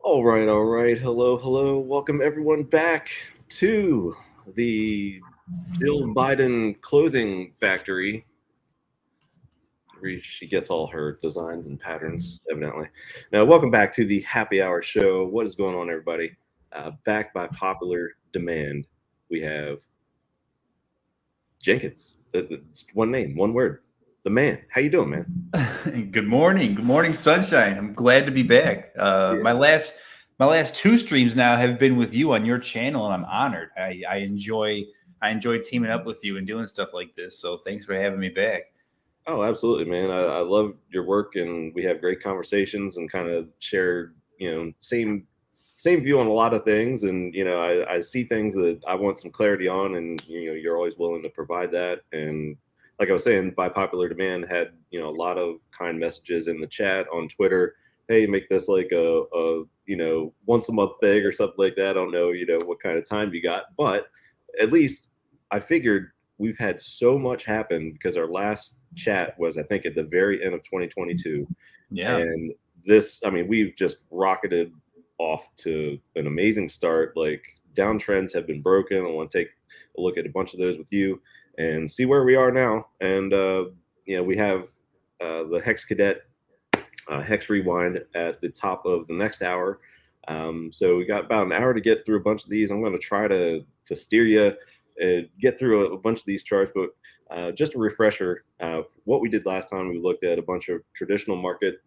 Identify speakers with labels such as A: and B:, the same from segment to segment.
A: All right, all right. Hello, hello. Welcome everyone back to the Jill Biden clothing factory, where she gets all her designs and patterns, evidently. Now, welcome back to the Happy Hour Show. What is going on, everybody? Back by popular demand, we have Jenkins. It's one name, one word. The man. How you doing, man?
B: Good morning. Good morning, sunshine. I'm glad to be back.
A: Yeah.
B: My last two streams now have been with you on your channel, and I'm honored. I enjoy teaming up with you and doing stuff like this. So thanks for having me back.
A: Oh, absolutely, man. I love your work, and we have great conversations and kind of share, same view on a lot of things. And I see things that I want some clarity on, and you're always willing to provide that. And like I was saying, by popular demand, had a lot of kind messages in the chat on Twitter. Hey, make this like a once a month thing or something like that. I don't know, what kind of time you got, but at least I figured we've had so much happen because our last chat was, I think, at the very end of 2022.
B: Yeah.
A: And this, I mean, we've just rocketed off to an amazing start. Like, downtrends have been broken. I want to take a look at a bunch of those with you and see where we are now. And, we have the Hex Cadet Hex Rewind at the top of the next hour. So we got about an hour to get through a bunch of these. I'm going to try to steer you get through a bunch of these charts, but just a refresher, what we did last time, we looked at a bunch of traditional market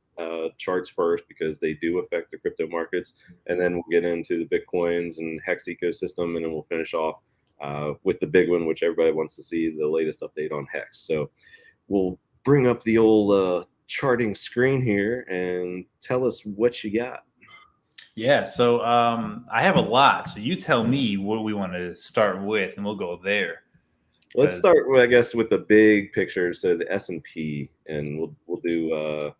A: charts first because they do affect the crypto markets, and then we'll get into the Bitcoins and Hex ecosystem, and then we'll finish off with the big one, which everybody wants to see, the latest update on Hex. So we'll bring up the old charting screen here and tell us what you got.
B: Yeah. So I have a lot. So you tell me what we want to start with, and we'll go there.
A: Let's start, I guess, with the big picture. So the S&P, and we'll do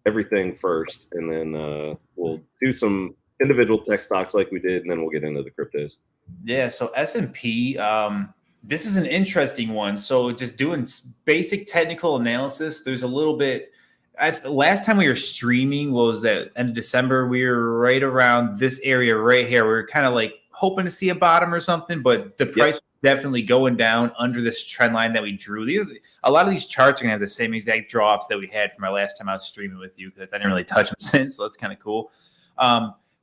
A: everything first, and then we'll do some individual tech stocks like we did, and then we'll get into the cryptos.
B: Yeah, so S&P, this is an interesting one. So just doing basic technical analysis, there's a little bit. Last time we were streaming, what was that, end of December? We were right around this area right here. We were kind of like hoping to see a bottom or something, but the price was definitely going down under this trend line that we drew. A lot of these charts are going to have the same exact drops that we had from our last time I was streaming with you because I didn't really touch them since, so that's kind of cool.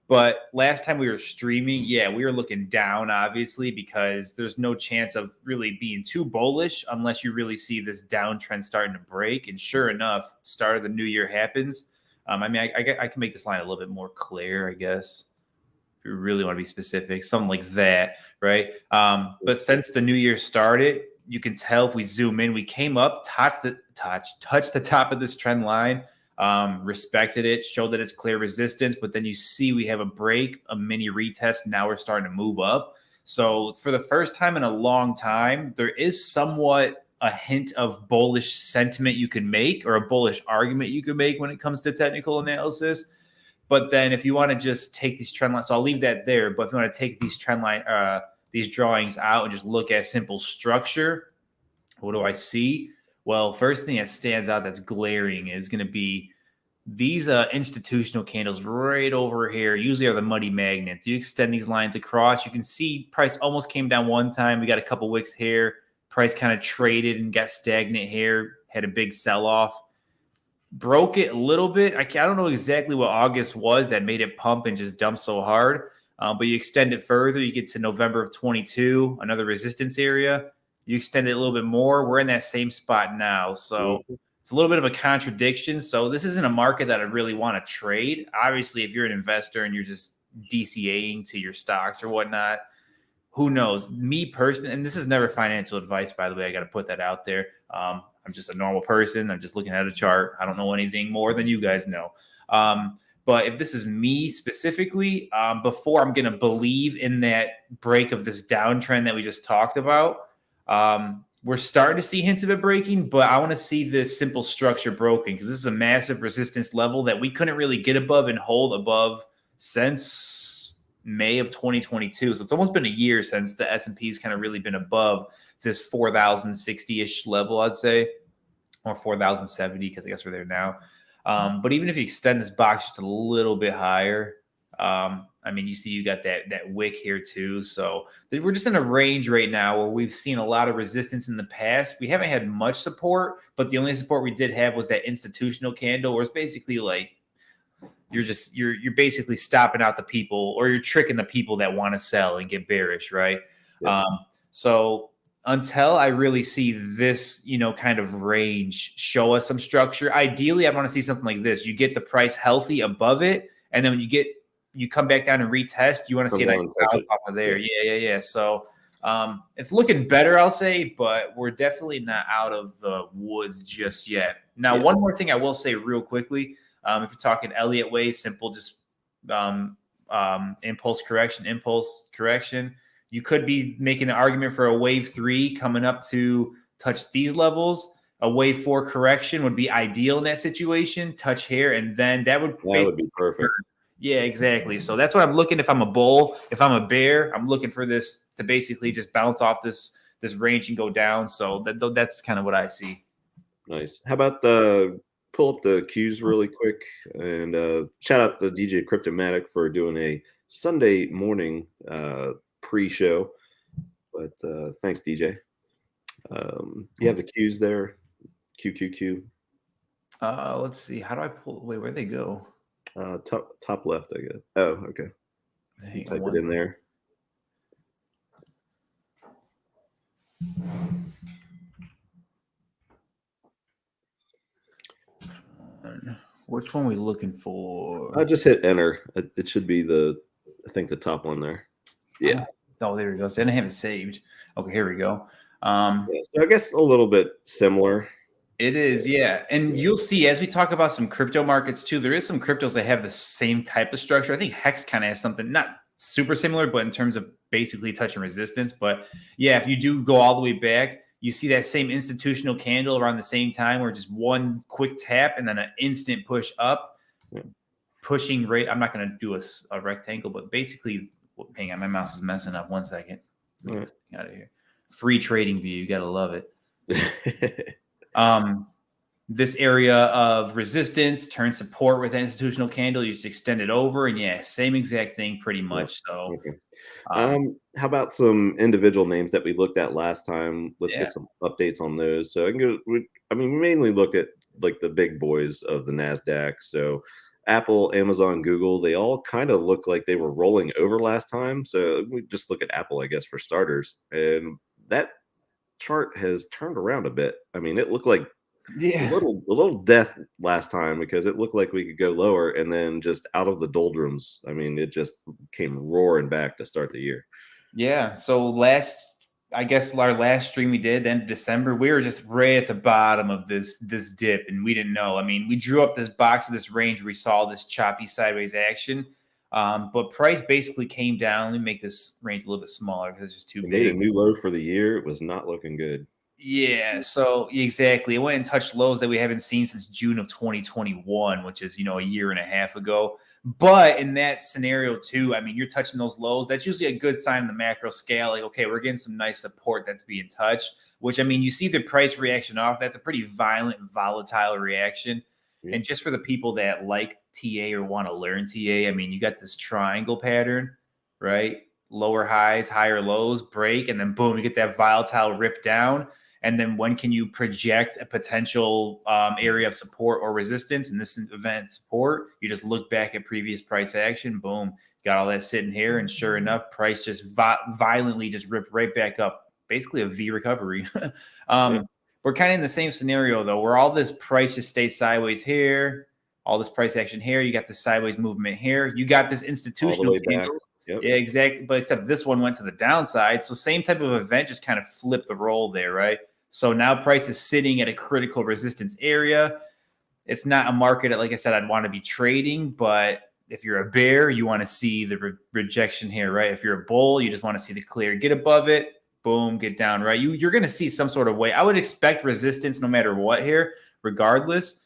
B: But last time we were streaming, yeah, we were looking down, obviously, because there's no chance of really being too bullish unless you really see this downtrend starting to break. And sure enough, start of the new year happens. I mean, I can make this line a little bit more clear, I guess, if you really want to be specific, something like that, right? But since the new year started, you can tell if we zoom in, we came up, touched the top of this trend line. Respected it, showed that it's clear resistance, but then you see we have a break, a mini retest. Now we're starting to move up. So for the first time in a long time, there is somewhat a hint of bullish sentiment you can make, or a bullish argument you can make when it comes to technical analysis. But then if you want to just take these trend lines, so I'll leave that there. But if you want to take these trend line, these drawings out and just look at simple structure, what do I see? Well, first thing that stands out that's glaring is going to be these institutional candles right over here. Usually are the money magnets. You extend these lines across, you can see price almost came down one time. We got a couple wicks here. Price kind of traded and got stagnant here. Had a big sell-off. Broke it a little bit. I don't know exactly what August was that made it pump and just dump so hard. But you extend it further. You get to November of 22, another resistance area. You extend it a little bit more. We're in that same spot now. So it's a little bit of a contradiction. So this isn't a market that I really want to trade. Obviously, if you're an investor and you're just DCAing to your stocks or whatnot, who knows? Me personally, and this is never financial advice, by the way, I got to put that out there. I'm just a normal person. I'm just looking at a chart. I don't know anything more than you guys know. But if this is me specifically, before I'm going to believe in that break of this downtrend that we just talked about, we're starting to see hints of it breaking, but I want to see this simple structure broken because this is a massive resistance level that we couldn't really get above and hold above since May of 2022. So it's almost been a year since the S&P's kind of really been above this 4,060-ish level, I'd say, or 4,070 because I guess we're there now. But even if you extend this box just a little bit higher, I mean, you see you got that wick here too. So we're just in a range right now where we've seen a lot of resistance in the past. We haven't had much support, but the only support we did have was that institutional candle, where it's basically like you're basically stopping out the people, or you're tricking the people that want to sell and get bearish, right?
A: Yeah.
B: So until I really see this, kind of range show us some structure, ideally I want to see something like this. You get the price healthy above it, and then when you come back down and retest, you want to see a nice bounce off of there. Yeah. So it's looking better, I'll say, but we're definitely not out of the woods just yet. Now, one more thing I will say real quickly. If you're talking Elliott wave, simple, just impulse correction, you could be making an argument for a wave 3 coming up to touch these levels. A wave 4 correction would be ideal in that situation. Touch here, and then that would
A: be perfect.
B: Yeah, exactly. So that's what I'm looking. If I'm a bull, if I'm a bear, I'm looking for this to basically just bounce off this range and go down. So that's kind of what I see.
A: Nice. How about pull up the cues really quick, and shout out to DJ Cryptomatic for doing a Sunday morning pre-show. But thanks, DJ. You have the cues there. QQQ.
B: Let's see. How do I pull? Wait, where'd they go?
A: Top left, I guess. Oh, okay. Type it in there.
B: Which one are we looking for?
A: I just hit enter. It should be the top one there. Yeah.
B: Oh, there we go. So I didn't have it saved. Okay, here we go.
A: So I guess a little bit similar.
B: It is, yeah. And you'll see as we talk about some crypto markets too, there is some cryptos that have the same type of structure. I think Hex kind of has something not super similar, but in terms of basically touching resistance. But yeah, if you do go all the way back, you see that same institutional candle around the same time, where just one quick tap and then an instant push up, pushing right. I'm not going to do a rectangle, but basically, hang on, my mouse is messing up. 1 second. Get this thing out of here. Free trading view. You got to love it. This area of resistance, turn support with an institutional candle, you just extend it over, and same exact thing pretty much. So
A: how about some individual names that we looked at last time? Let's get some updates on those. So we mainly looked at like the big boys of the NASDAQ. So Apple, Amazon, Google, they all kind of look like they were rolling over last time. So we just look at Apple, I guess, for starters, and that chart has turned around a bit. I mean, it looked like a little death last time, because it looked like we could go lower, and then just out of the doldrums, I mean, it just came roaring back to start the year.
B: Yeah. So I guess our last stream we did, then December, we were just right at the bottom of this dip, and we didn't know. I mean, we drew up this box of this range where we saw this choppy sideways action. But price basically came down. Let me make this range a little bit smaller because it's just too big.
A: Made a new low for the year. It was not looking good.
B: Yeah, so exactly. It went and touched lows that we haven't seen since June of 2021, which is, a year and a half ago. But in that scenario too, I mean, you're touching those lows. That's usually a good sign in the macro scale. Like, okay, we're getting some nice support that's being touched, which, I mean, you see the price reaction off. That's a pretty violent, volatile reaction. Yeah. And just for the people that like TA or want to learn TA, I mean, you got this triangle pattern, right? Lower highs, higher lows, break, and then boom, you get that volatile rip down. And then when can you project a potential area of support or resistance? In this event, support, you just look back at previous price action, boom, got all that sitting here. And sure enough, price just violently just ripped right back up, basically a V recovery. We're kind of in the same scenario, though, where all this price just stays sideways here, all this price action here. You got the sideways movement here. You got this institutional candle. Yep. Yeah, exactly. But except this one went to the downside. So same type of event, just kind of flipped the role there, right? So now price is sitting at a critical resistance area. It's not a market, like I said, I'd want to be trading. But if you're a bear, you want to see the rejection here, right? If you're a bull, you just want to see the clear. Get above it. Boom, get down, right? You're going to see some sort of way. I would expect resistance no matter what here, regardless,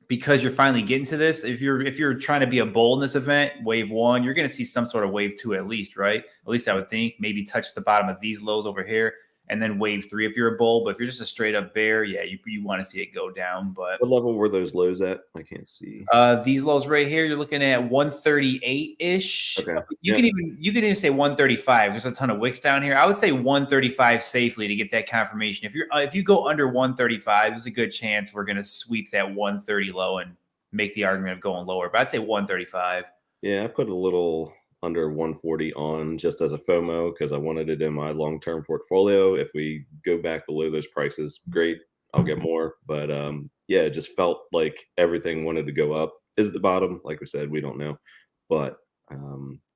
B: because you're finally getting to this. If you're trying to be a bull in this event, wave one, you're going to see some sort of wave two at least, right? At least I would think. Maybe touch the bottom of these lows over here, and then wave 3 if you're a bull. But if you're just a straight up bear, yeah, you want to see it go down. But
A: What level were those lows at? I can't see.
B: these lows right here, you're looking at 138-ish.
A: Okay.
B: You can even say 135. There's a ton of wicks down here. I would say 135 safely to get that confirmation. If you go under 135, there's a good chance we're gonna sweep that 130 low and make the argument of going lower. But I'd say 135.
A: Yeah, I put a little under 140 on just as a FOMO because I wanted it in my long-term portfolio. If we go back below those prices, great, I'll get more. But yeah, it just felt like everything wanted to go up. Is it the bottom? Like we said, we don't know. But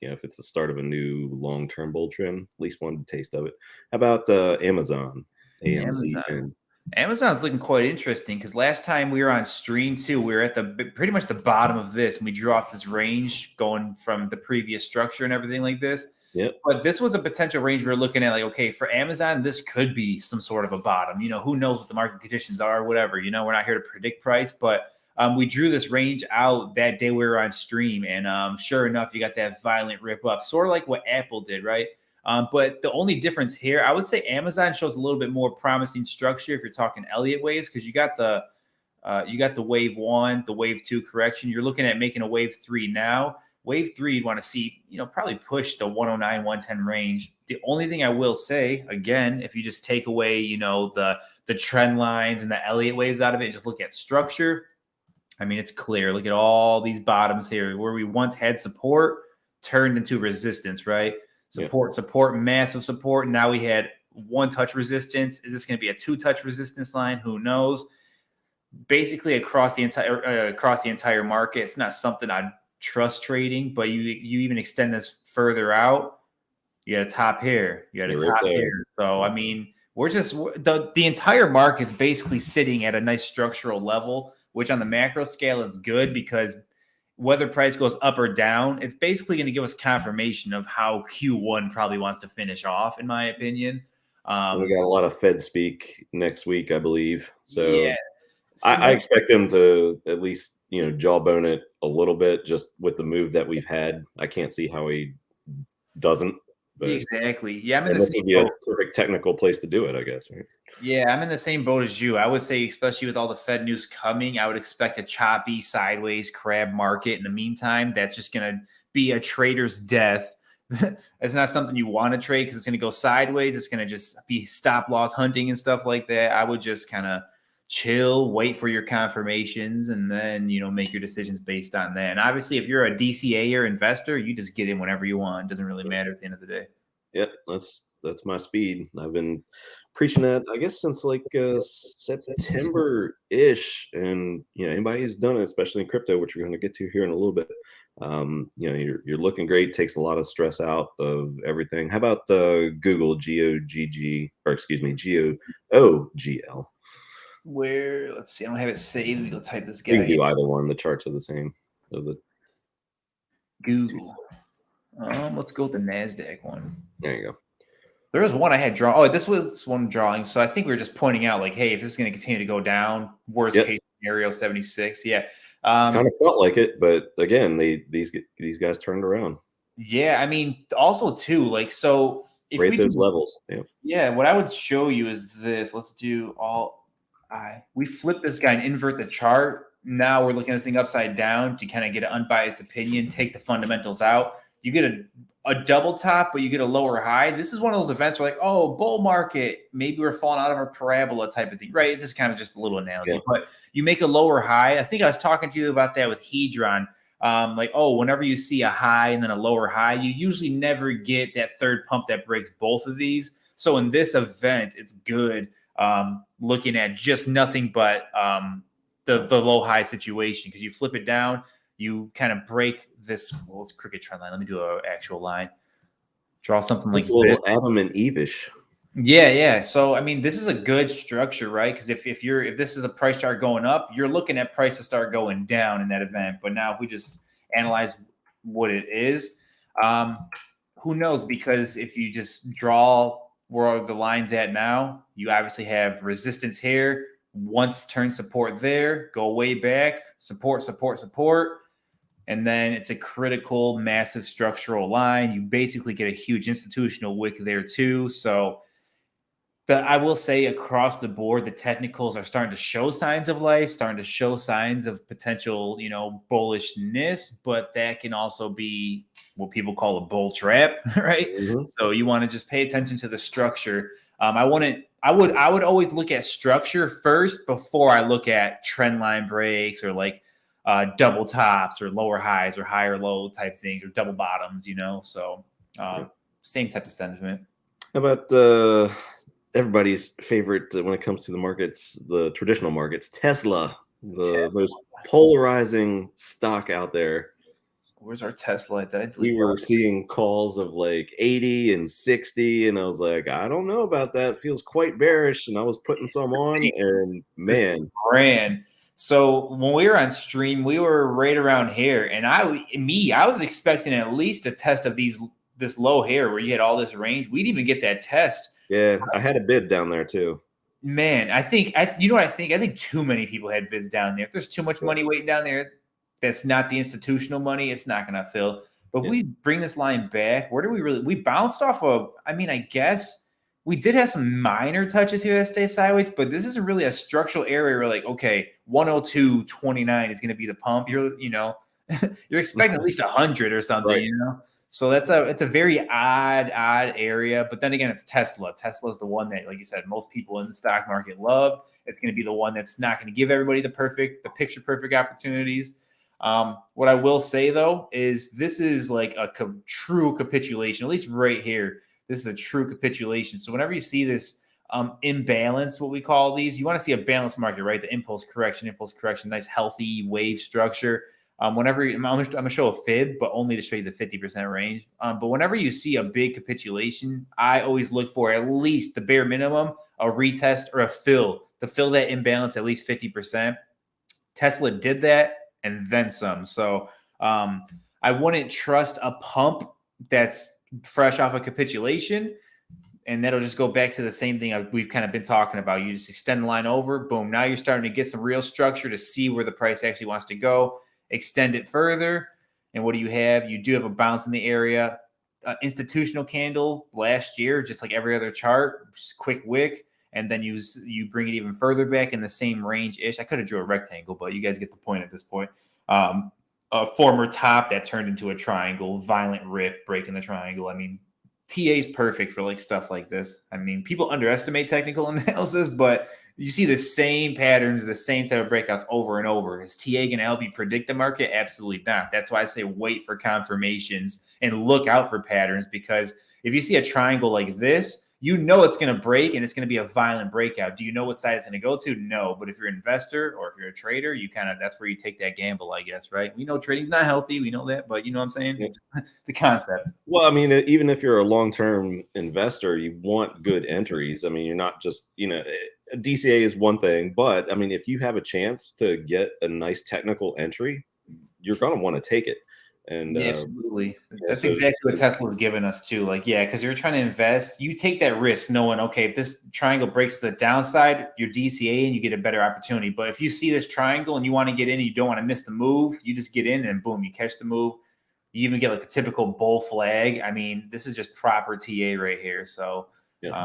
A: if it's the start of a new long-term bull trend, at least one taste of it. How about Amazon? AMZN.
B: Amazon's looking quite interesting because last time we were on stream too, we were at pretty much the bottom of this, and we drew off this range going from the previous structure and everything like this.
A: Yep.
B: But this was a potential range we were looking at, like, okay, for Amazon, this could be some sort of a bottom. Who knows what the market conditions are, whatever. We're not here to predict price, but we drew this range out that day we were on stream, and sure enough, you got that violent rip up, sort of like what Apple did, right? But the only difference here, I would say Amazon shows a little bit more promising structure if you're talking Elliott waves, because you got the wave 1, the wave 2 correction. You're looking at making a wave 3 now. Wave 3, you'd want to see, probably push the 109, 110 range. The only thing I will say, again, if you just take away, the trend lines and the Elliott waves out of it, just look at structure. I mean, it's clear. Look at all these bottoms here where we once had support turned into resistance, right? Support, massive support. Now we had 1-touch resistance. Is this going to be a 2-touch resistance line? Who knows? Basically, across the entire market, it's not something I'd trust trading. But you even extend this further out. You got a top here. You got a top here. So I mean, we're just the entire market's basically sitting at a nice structural level, which on the macro scale is good because whether price goes up or down, it's basically going to give us confirmation of how Q1 probably wants to finish off, in my opinion.
A: We got a lot of Fed speak next week, I believe. So
B: yeah,
A: I expect them to at least, jawbone it a little bit just with the move that we've had. I can't see how he doesn't. But
B: exactly. Yeah,
A: this would be a perfect technical place to do it, I guess. Right?
B: Yeah, I'm in the same boat as you. I would say, especially with all the Fed news coming, I would expect a choppy sideways crab market. In the meantime, that's just going to be a trader's death. It's not something you want to trade because it's going to go sideways. It's going to just be stop loss hunting and stuff like that. I would just kind of chill, wait for your confirmations, and then, make your decisions based on that. And obviously, if you're a DCA or investor, you just get in whenever you want. It doesn't really matter at the end of the day.
A: Yep, that's my speed. I've been preaching that, I guess, since like September-ish. And, anybody who's done it, especially in crypto, which we're going to get to here in a little bit, you're looking great. Takes a lot of stress out of everything. How about Google GOGG, or excuse me, GOOGL?
B: Where, let's see, I don't have it saved. Let me go type this guy.
A: You can do either one. The charts are the same.
B: Google. Let's go with the NASDAQ one.
A: There you go.
B: There was one I had drawn. Oh, this was one drawing. So I think we were just pointing out, like, hey, if this is going to continue to go down, worst case scenario, 76. Yeah.
A: Kind of felt like it, but again, these guys turned around.
B: Yeah, I mean, also too, like, so
A: if rate those levels.
B: Yeah, what I would show you is this. Let's do we flip this guy and invert the chart. Now we're looking at this thing upside down to kind of get an unbiased opinion, take the fundamentals out. You get a double top, but you get a lower high. This is one of those events where, like, oh, bull market, maybe we're falling out of our parabola type of thing, right? It's just kind of just a little analogy, but you make a lower high. I think I was talking to you about that with Hedron. Like, oh, whenever you see a high and then a lower high, you usually never get that third pump that breaks both of these. So in this event, it's good looking at just nothing but the low high situation, because you flip it down, you kind of break this. Well, it's cricket trend line. Let me do an actual line. Draw something like
A: a little Adam and Eve-ish.
B: Yeah. So I mean, this is a good structure, right? Because if this is a price chart going up, you're looking at price to start going down in that event. But now if we just analyze what it is, who knows? Because if you just draw where the line's at now, you obviously have resistance here. Once turn support there, go way back, support. And then it's a critical, massive structural line. You basically get a huge institutional wick there too. So I will say across the board, the technicals are starting to show signs of life, starting to show signs of potential, bullishness, but that can also be what people call a bull trap, right?
A: Mm-hmm.
B: So you want to just pay attention to the structure. I would always look at structure first before I look at trend line breaks or like double tops or lower highs or higher low type things or double bottoms, So same type of sentiment.
A: How about everybody's favorite when it comes to the markets, the traditional markets, Tesla, the most polarizing stock out there.
B: Where's our Tesla? Did I delete
A: We were seeing calls of like 80 and 60, and I was like, I don't know about that. It feels quite bearish. And I was putting some on, and man,
B: ran. So when we were on stream, we were right around here, and I was expecting at least a test of this low here where you had all this range. We didn't even get that test.
A: yeah, I had a bid down there too.
B: Man, you know what I think? I think too many people had bids down there. If there's too much money waiting down there, that's not the institutional money. It's not going to fill. But if we bring this line back, where do we bounced off of? I mean, I guess we did have some minor touches here that stay sideways, but this isn't really a structural area where like, okay, 102.29 is going to be the pump. You're expecting at least 100 or something,
A: Right.
B: So it's a very odd area. But then again, it's Tesla. Tesla is the one that, like you said, most people in the stock market love. It's going to be the one that's not going to give everybody the picture perfect opportunities. What I will say though is this is like a true capitulation, at least right here. This is a true capitulation. So whenever you see this imbalance, what we call these, you want to see a balanced market, right? The impulse correction, nice healthy wave structure. Whenever I'm going to show a fib, but only to show you the 50% range. But whenever you see a big capitulation, I always look for at least the bare minimum, a retest or a fill to fill that imbalance at least 50%. Tesla did that and then some. So I wouldn't trust a pump that's fresh off a capitulation. And that'll just go back to the same thing we've kind of been talking about. You just extend the line over, boom. Now you're starting to get some real structure to see where the price actually wants to go. Extend it further. And what do you have? You do have a bounce in the area. Institutional candle last year, just like every other chart, just quick wick. And then you bring it even further back in the same range-ish. I could have drew a rectangle, but you guys get the point at this point. A former top that turned into a triangle, violent rip, breaking the triangle. I mean, TA is perfect for like stuff like this. I mean, people underestimate technical analysis, but you see the same patterns, the same type of breakouts over and over. Is TA going to help you predict the market? Absolutely not. That's why I say wait for confirmations and look out for patterns, because if you see a triangle like this, you know it's going to break and it's going to be a violent breakout. Do you know what side it's going to go to? No. But if you're an investor or if you're a trader, that's where you take that gamble, I guess, right? We know trading's not healthy. We know that, but you know what I'm saying? Yeah. The concept.
A: Well, I mean, even if you're a long-term investor, you want good entries. I mean, you're not just, DCA is one thing, but I mean, if you have a chance to get a nice technical entry, you're going to want to take it. And
B: yeah, absolutely. That's exactly what Tesla's given us too. Like, yeah, because you're trying to invest, you take that risk knowing, okay, if this triangle breaks to the downside, you're DCA and you get a better opportunity. But if you see this triangle and you want to get in and you don't want to miss the move, you just get in and boom, you catch the move. You even get like a typical bull flag. I mean, this is just proper TA right here. So,
A: yeah.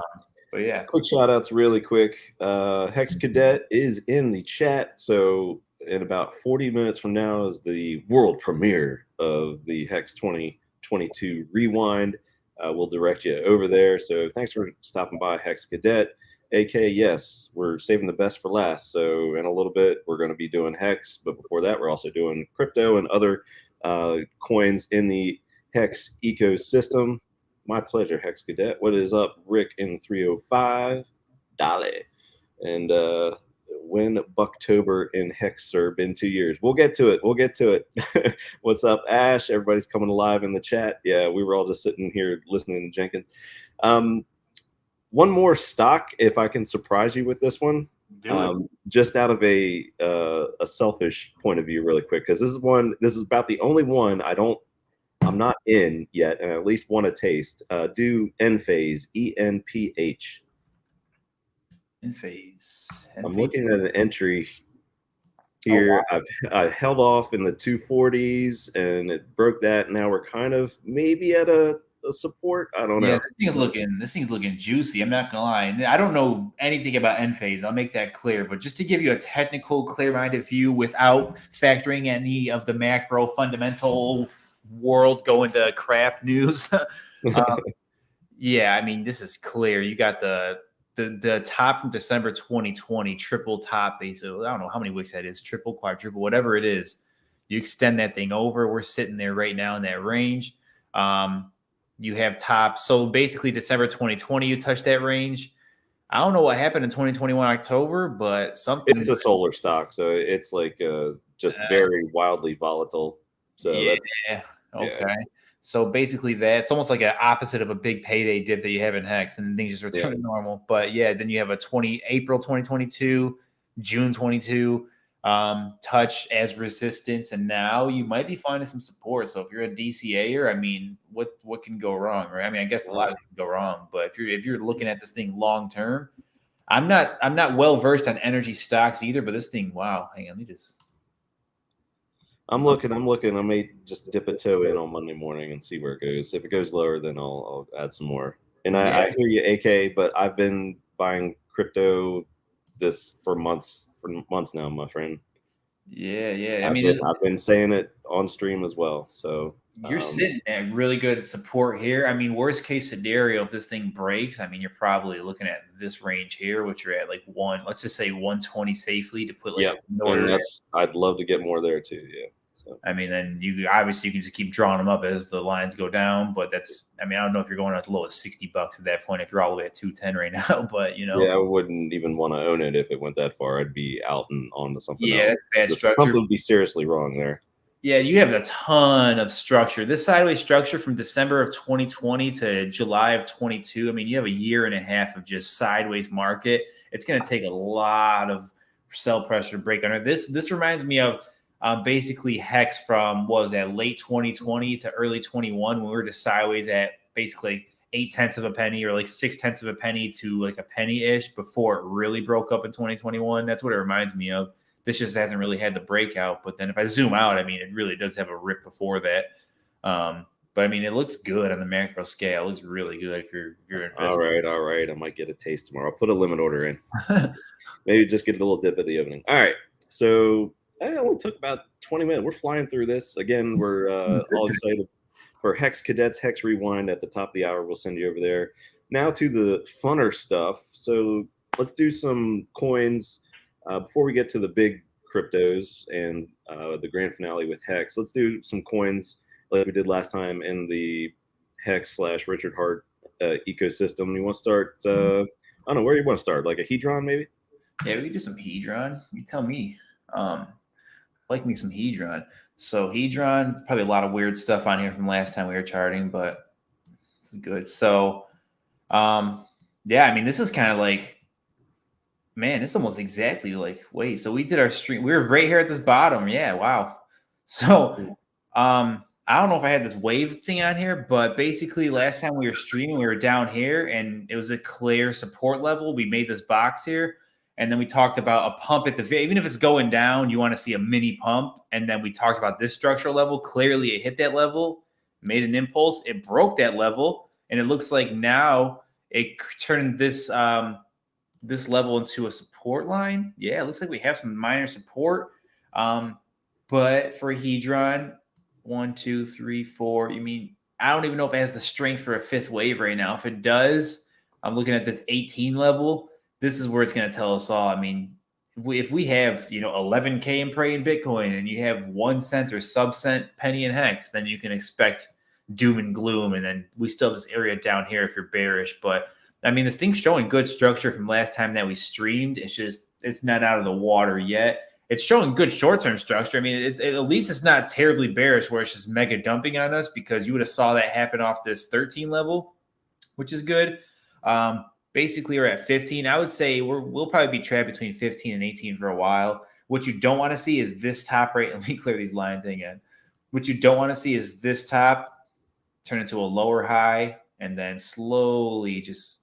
B: But yeah.
A: Quick shout outs really quick. Hex Cadet is in the chat. So in about 40 minutes from now is the world premiere of the Hex 2022 Rewind. We'll direct you over there. So thanks for stopping by, Hex Cadet. AK, yes, we're saving the best for last. So in a little bit, we're going to be doing Hex. But before that, we're also doing crypto and other coins in the Hex ecosystem. My pleasure, Hex Cadet. What is up, Rick in 305? Dale. And when Bucktober in Hex, sir, been 2 years. We'll get to it. What's up, Ash? Everybody's coming alive in the chat. Yeah, we were all just sitting here listening to Jenkins. One more stock, if I can surprise you with this one. Just out of a selfish point of view, really quick, because this is about the only one I'm not in yet, and I at least want to taste. Do Enphase, ENPH.
B: Enphase.
A: I'm looking at an entry here. Oh, wow. I held off in the 240s, and it broke that. Now we're kind of maybe at a a support. I don't
B: Yeah,
A: know.
B: this thing's looking juicy. I'm not gonna lie. And I don't know anything about Enphase. I'll make that clear. But just to give you a technical, clear-minded view without factoring any of the macro fundamental world going to crap news. Yeah, I mean, this is clear. You got the top from December 2020, triple top, basically. I don't know how many wicks that is, triple, quadruple, whatever it is. You extend that thing over. We're sitting there right now in that range. You have top. So basically, December 2020, you touched that range. I don't know what happened in 2021 October, but something.
A: It's a solar stock, so it's like just very wildly volatile. So that's
B: Okay. So basically, it's almost like an opposite of a big payday dip that you have in Hex, and things just return to normal. But yeah, then you have a April 2022, June 22 touch as resistance, and now you might be finding some support. So if you're a DCAer, I mean, what can go wrong, right? I mean, I guess a lot of things can go wrong, but if you're looking at this thing long term, I'm not well versed on energy stocks either. But this thing, wow, hang on, let me just.
A: I'm looking. I may just dip a toe in on Monday morning and see where it goes. If it goes lower, then I'll add some more. And I hear you, AK, but I've been buying crypto for months now, my friend.
B: Yeah.
A: I've been saying it on stream as well. So
B: you're sitting at really good support here. I mean, worst case scenario, if this thing breaks, I mean, you're probably looking at this range here, which you're at like let's just say 120 safely to put like
A: I'd love to get more there too. Yeah. So
B: I mean, then you obviously can just keep drawing them up as the lines go down. But I don't know if you're going as low as $60 at that point if you're all the way at 210 right now. But
A: yeah, I wouldn't even want to own it if it went that far. I'd be out and on to something else.
B: That's bad structure.
A: Something would be seriously wrong there.
B: Yeah, you have a ton of structure. This sideways structure from December of 2020 to July of 22. I mean, you have a year and a half of just sideways market. It's going to take a lot of sell pressure to break under. This reminds me of basically Hex from late 2020 to early 21 when we were just sideways at basically 0.8 of a penny or like 0.6 of a penny to like a penny-ish before it really broke up in 2021. That's what it reminds me of. This just hasn't really had the breakout. But then if I zoom out, I mean, it really does have a rip before that. But I mean, it looks good on the macro scale. It looks really good if you're investing.
A: All right. I might get a taste tomorrow. I'll put a limit order in. Maybe just get a little dip at the opening. All right. So it only took about 20 minutes. We're flying through this. Again, we're all excited for Hex Cadets, Hex Rewind at the top of the hour. We'll send you over there. Now to the funner stuff. So let's do some coins. Before we get to the big cryptos and the grand finale with Hex, let's do some coins like we did last time in the Hex / Richard Hart ecosystem. You want to start? I don't know, where you want to start? Like a Hedron, maybe?
B: Yeah, we can do some Hedron. You tell me. Like me some Hedron. So Hedron, probably a lot of weird stuff on here from last time we were charting, but this is good. So, yeah, I mean, this is kind of like. Man, it's almost exactly like, wait, so we did our stream. We were right here at this bottom. Yeah, wow. So I don't know if I had this wave thing on here, but basically last time we were streaming, we were down here and it was a clear support level. We made this box here. And then we talked about a pump at even if it's going down, you want to see a mini pump. And then we talked about this structural level. Clearly it hit that level, made an impulse. It broke that level. And it looks like now it turned this level into a support line. Yeah, it looks like we have some minor support. But for Hedron, 1, 2, 3, 4. I mean, I don't even know if it has the strength for a fifth wave right now. If it does, I'm looking at this 18 level. This is where it's going to tell us all. I mean, if we have 11K in prey in Bitcoin and you have 1 cent or sub-cent penny in Hex, then you can expect doom and gloom. And then we still have this area down here if you're bearish. But I mean, this thing's showing good structure from last time that we streamed. It's not out of the water yet. It's showing good short-term structure. I mean, at least it's not terribly bearish where it's just mega dumping on us, because you would have saw that happen off this 13 level, which is good. Basically, we're at 15. I would say we'll probably be trapped between 15 and 18 for a while. What you don't want to see is this top right. Let me clear these lines again. What you don't want to see is this top turn into a lower high and then slowly just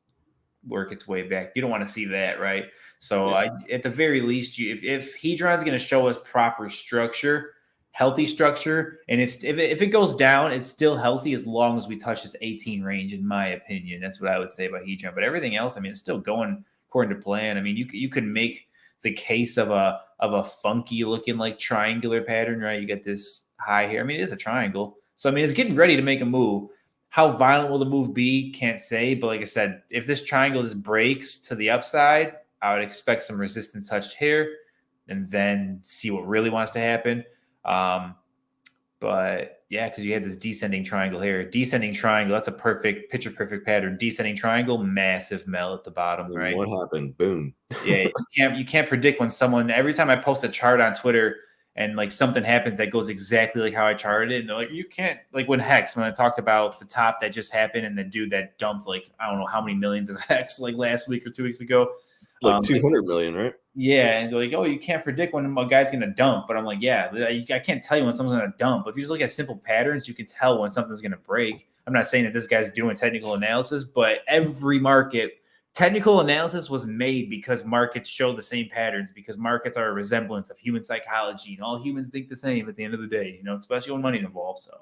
B: work its way back. You don't want to see that, right? So at the very least, if Hedron's going to show us proper structure, healthy structure. And if it goes down, it's still healthy as long as we touch this 18 range, in my opinion. That's what I would say about Hedron. But everything else, I mean, it's still going according to plan. I mean, you could make the case of a funky looking like triangular pattern, right? You get this high here. I mean, it is a triangle. So, I mean, it's getting ready to make a move. How violent will the move be? Can't say. But like I said, if this triangle just breaks to the upside, I would expect some resistance touched here and then see what really wants to happen. But yeah, because you had this descending triangle here. Descending triangle, that's a picture perfect pattern. Descending triangle, massive melt at the bottom, right?
A: What happened? Boom.
B: Yeah, you can't predict when someone, every time I post a chart on Twitter and like something happens that goes exactly like how I charted it, and they're like, you can't, like when Hex, when I talked about the top that just happened and the dude that dumped like, I don't know how many millions of Hex like last week or 2 weeks ago.
A: Like 200 million, right?
B: Yeah, and they're like, oh, you can't predict when a guy's going to dump. But I'm like, yeah, I can't tell you when someone's going to dump. But if you just look at simple patterns, you can tell when something's going to break. I'm not saying that this guy's doing technical analysis, but every market, technical analysis was made because markets show the same patterns, because markets are a resemblance of human psychology, and all humans think the same at the end of the day, you know, especially when money's involved. So,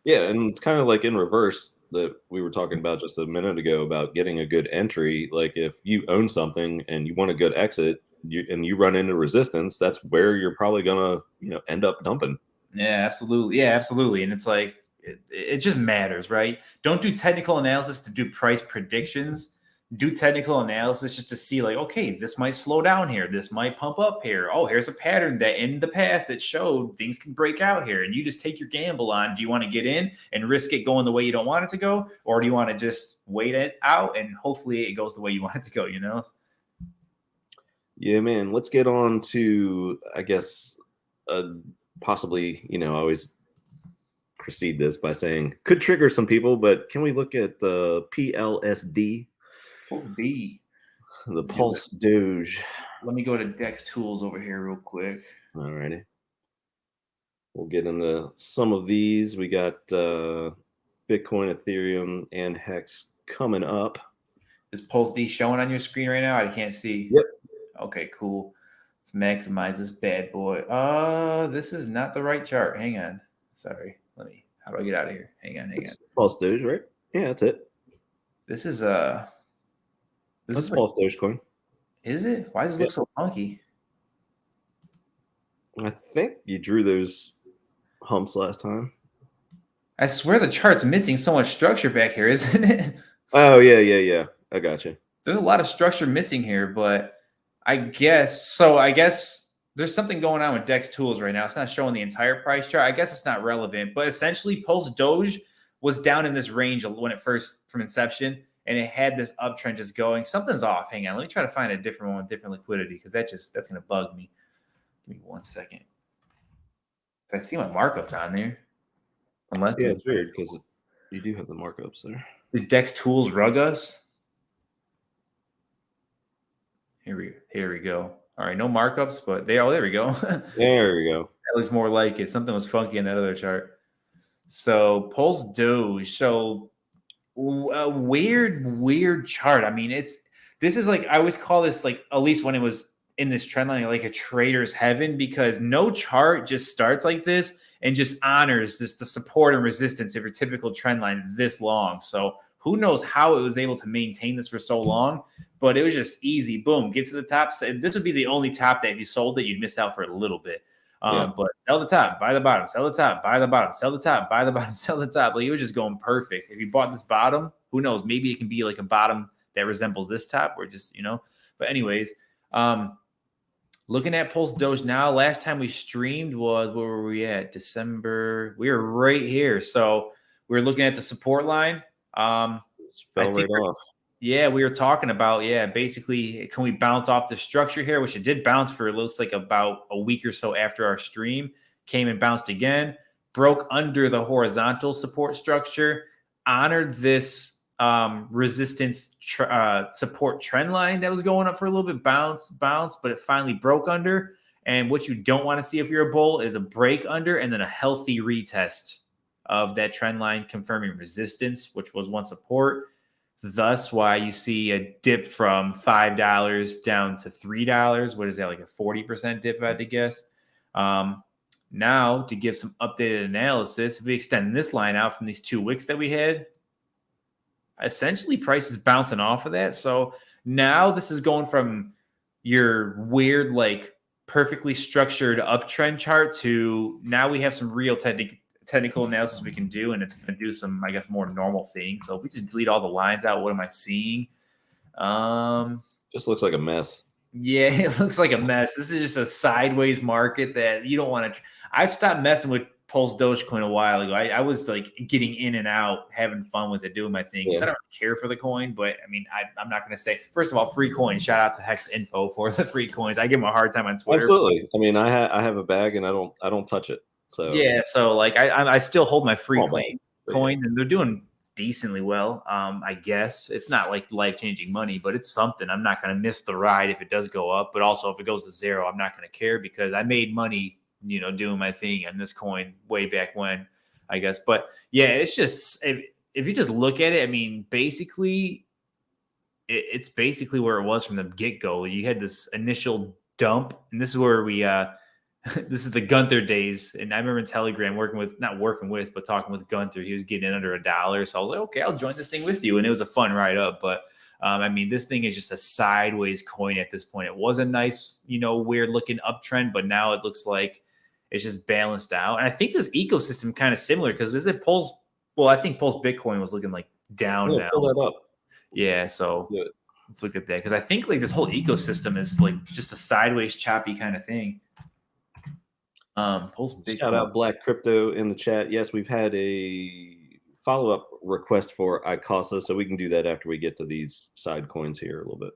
A: yeah, and it's kind of like in reverse that we were talking about just a minute ago about getting a good entry. Like if you own something and you want a good exit, you run into resistance, that's where you're probably gonna end up dumping.
B: Yeah, absolutely. Yeah, absolutely. And it's like it just matters, right? Don't do technical analysis to do price predictions. Do technical analysis just to see, like, okay, this might slow down here. This might pump up here. Oh, here's a pattern that in the past that showed things can break out here. And you just take your gamble on, do you want to get in and risk it going the way you don't want it to go? Or do you want to just wait it out and hopefully it goes the way you want it to go, you know?
A: Yeah, man. Let's get on to, I guess, possibly, I always precede this by saying could trigger some people, but can we look at the PLSD?
B: B.
A: The Pulse Doge.
B: Let me go to Dex Tools over here real quick.
A: All righty. We'll get into some of these. We got Bitcoin, Ethereum, and Hex coming up.
B: Is Pulse D showing on your screen right now? I can't see.
A: Yep.
B: Okay, cool. Let's maximize this bad boy. This is not the right chart. Hang on. Sorry. How do I get out of here? Hang on.
A: Pulse Doge, right? Yeah, that's it.
B: This is
A: Pulse Dogecoin.
B: Is it? Why does it look so funky?
A: I think you drew those humps last time.
B: I swear the chart's missing so much structure back here, isn't it?
A: Oh, yeah. I got you.
B: There's a lot of structure missing here, but I guess there's something going on with Dex Tools right now. It's not showing the entire price chart. I guess it's not relevant, but essentially Pulse Doge was down in this range when it first, from inception, and it had this uptrend just going. Something's off. Hang on. Let me try to find a different one with different liquidity, because that's going to bug me. Give me 1 second. I see my markups on there.
A: Yeah, it's weird because you do have the markups there.
B: Did Dex Tools rug us? Here we go. All right, no markups, but there we go.
A: There we go.
B: That looks more like it. Something was funky in that other chart. So Pulse Doge. So a weird chart. I mean, this is like, I always call this, like, at least when it was in this trend line, like a trader's heaven, because no chart just starts like this and just honors the support and resistance of your typical trend line this long. So who knows how it was able to maintain this for so long, but it was just easy. Boom, get to the top. This would be the only top that if you sold it, you'd miss out for a little bit. But sell the top, buy the bottom, sell the top, buy the bottom, sell the top, buy the bottom, sell the top. Like, it was just going perfect. If you bought this bottom, who knows? Maybe it can be like a bottom that resembles this top, or just, But anyways, looking at Pulse Doge now, last time we streamed was, where were we at? December. We were right here. So we were looking at the support line.
A: Fell right off.
B: Yeah, we were talking about, basically, can we bounce off the structure here, which it did bounce for, it looks like, about a week or so after our stream, came and bounced again, broke under the horizontal support structure, honored this resistance support trend line that was going up for a little bit, bounce, but it finally broke under. And what you don't want to see if you're a bull is a break under and then a healthy retest of that trend line, confirming resistance, which was one support. Thus why you see a dip from $5 down to $3. What is that, like a 40% dip, I had to guess? Now, to give some updated analysis, if we extend this line out from these 2 wicks that we had, essentially price is bouncing off of that. So now this is going from your weird, like perfectly structured uptrend chart to now we have some real technical analysis we can do, and it's going to do some, I guess, more normal things. So if we just delete all the lines out, what am I seeing?
A: Just looks like a mess.
B: Yeah, it looks like a mess. This is just a sideways market that you don't want to. I've stopped messing with Pulse Dogecoin a while ago. I was like getting in and out, having fun with it, doing my thing. Because I don't really care for the coin, but I mean, I'm not going to say. First of all, free coin. Shout out to Hex Info for the free coins. I give them a hard time on Twitter.
A: Absolutely. I mean, I have a bag and I don't touch it. So
B: yeah, so like I still hold my free coins,
A: yeah.
B: and they're doing decently well. I guess it's not like life-changing money, but it's something. I'm not going to miss the ride if it does go up, but also if it goes to zero, I'm not going to care because I made money, you know, doing my thing on this coin way back when, I guess. But yeah, it's just if you just look at it, I mean, basically it's basically where it was from the get-go. You had this initial dump, and this is where we this is the Gunther days. And I remember in Telegram but talking with Gunther. He was getting in under $1. So I was like, okay, I'll join this thing with you. And it was a fun ride up. But I mean, this thing is just a sideways coin at this point. It was a nice, you know, weird looking uptrend, but now it looks like it's just balanced out. And I think this ecosystem kind of similar because is it Pulse? Well, I think Pulse Bitcoin was looking like down now.
A: Pull that up.
B: Yeah. So let's look at that. Because I think like this whole ecosystem is like just a sideways choppy kind of thing.
A: Shout out Black Crypto in the chat. Yes, we've had a follow-up request for Icosa, so we can do that after we get to these side coins here a little bit.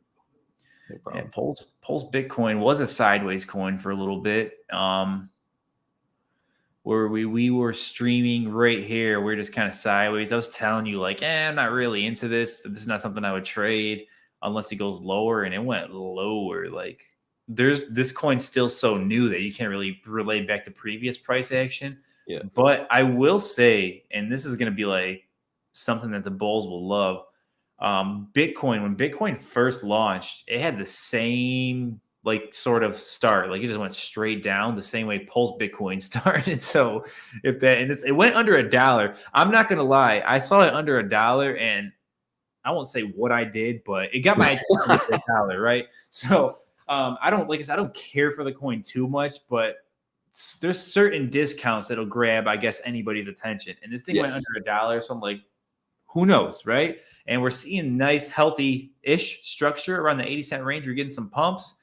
B: No yeah, Pulse Bitcoin was a sideways coin for a little bit. Where we were streaming right here, we're just kind of sideways. I was telling you, like, I'm not really into this. This is not something I would trade unless it goes lower, and it went lower, like. This coin's still so new that you can't really relate back to previous price action.
A: Yeah.
B: But I will say, and this is going to be like something that the bulls will love. Bitcoin, when Bitcoin first launched, it had the same like sort of start. Like it just went straight down the same way Pulse Bitcoin started. So if that, and it went under $1. I'm not going to lie. I saw it under $1 and I won't say what I did, but it got my attention at $1, right? So I don't care for the coin too much, but there's certain discounts that'll grab, I guess, anybody's attention. And this thing went under $1, so I'm like, who knows, right? And we're seeing nice, healthy-ish structure around the 80-cent range. We're getting some pumps.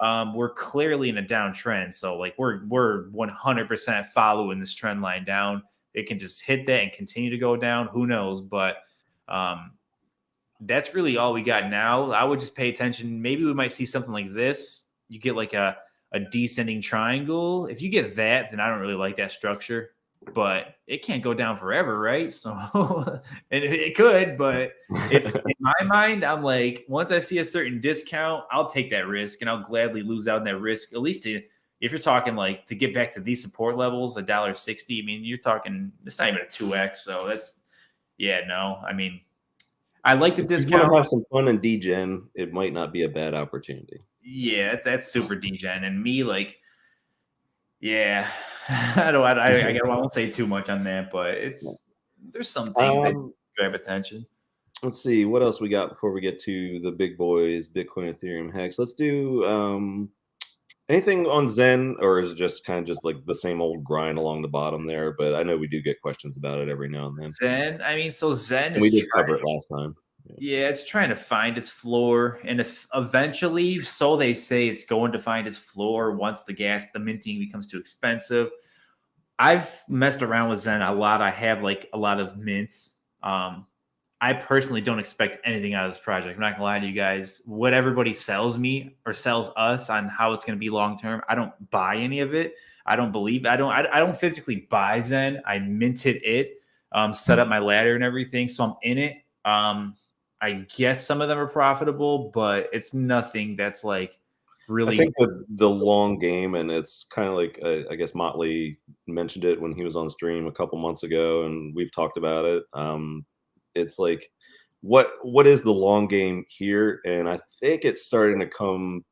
B: We're clearly in a downtrend, so like we're 100% following this trend line down. It can just hit that and continue to go down. Who knows? But that's really all we got now. I would just pay attention. Maybe we might see something like this. You get like a descending triangle. If you get that, then I don't really like that structure. But it can't go down forever, right? So, and it could, but if in my mind, I'm like, once I see a certain discount, I'll take that risk and I'll gladly lose out on that risk. At least if you're talking like to get back to these support levels, $1.60. I mean, you're talking, it's not even a 2x. So that's, yeah, no. I mean, I like the discount.
A: If you want to have some fun in degen, it might not be a bad opportunity.
B: Yeah, that's super degen, and me like, yeah, I won't say too much on that, but there's some things that grab attention.
A: Let's see what else we got before we get to the big boys, Bitcoin, Ethereum, Hex. Let's do anything on Zen, or is it just kind of just like the same old grind along the bottom there? But I know we do get questions about it every now and then.
B: Zen, I mean, so Zen is
A: we did cover it last time.
B: Yeah, it's trying to find its floor, and if eventually, so they say, it's going to find its floor once the minting becomes too expensive. I've messed around with Zen a lot. I have like a lot of mints. I personally don't expect anything out of this project. I'm not gonna lie to you guys. What everybody sells me or sells us on how it's gonna be long term, I don't buy any of it. I don't believe. I don't physically buy Zen. I minted it, set up my ladder and everything, so I'm in it. I guess some of them are profitable, but it's nothing that's like really.
A: I think the long game, and it's kind of like I guess Motley mentioned it when he was on stream a couple months ago, and we've talked about it. It's like what is the long game here? And I think it's starting to come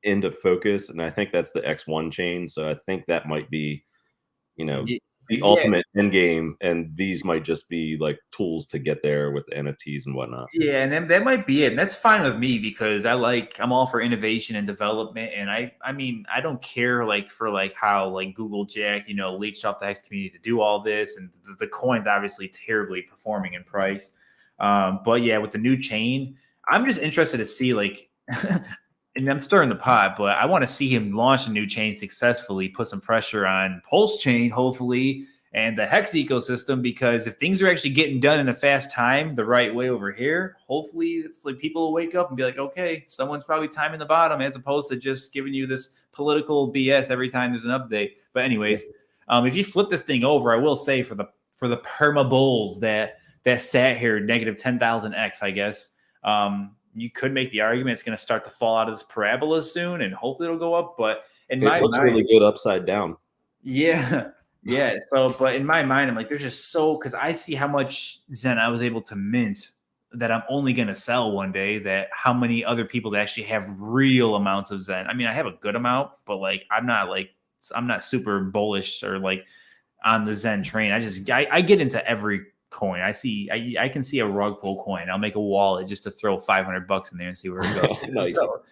A: into focus, and I think that's the X1 chain. So I think that might be you know,
B: Ye-
A: the
B: Yeah,
A: ultimate end game, and these might just be like tools to get there with the NFTs and whatnot.
B: yeah, and then that might be it. And that's fine with me because I'm all for innovation and development. And I mean, I don't care like for like how like Google Jack, leached off the Hex community to do all this, and the coin's obviously terribly performing in price. But yeah, with the new chain, I'm just interested to see like, and I'm stirring the pot, but I want to see him launch a new chain successfully, put some pressure on Pulse chain, hopefully, and the Hex ecosystem, because if things are actually getting done in a fast time the right way over here, hopefully it's like people will wake up and be like, okay, someone's probably timing the bottom, as opposed to just giving you this political BS every time there's an update. But anyways, if you flip this thing over, I will say for the perma bulls that sat here negative 10,000x, I guess, you could make the argument it's going to start to fall out of this parabola soon, and hopefully it'll go up. But in
A: It
B: my
A: looks
B: mind,
A: really good upside down.
B: yeah. Yeah. So, but in my mind, I'm like, there's just because I see how much Zen I was able to mint that I'm only going to sell one day, that how many other people that actually have real amounts of Zen. I mean, I have a good amount, but like, I'm not super bullish or like on the Zen train. I get into every coin. I can see a rug pull coin. I'll make a wallet just to throw $500 in there and see where it goes.
A: Nice.
B: So,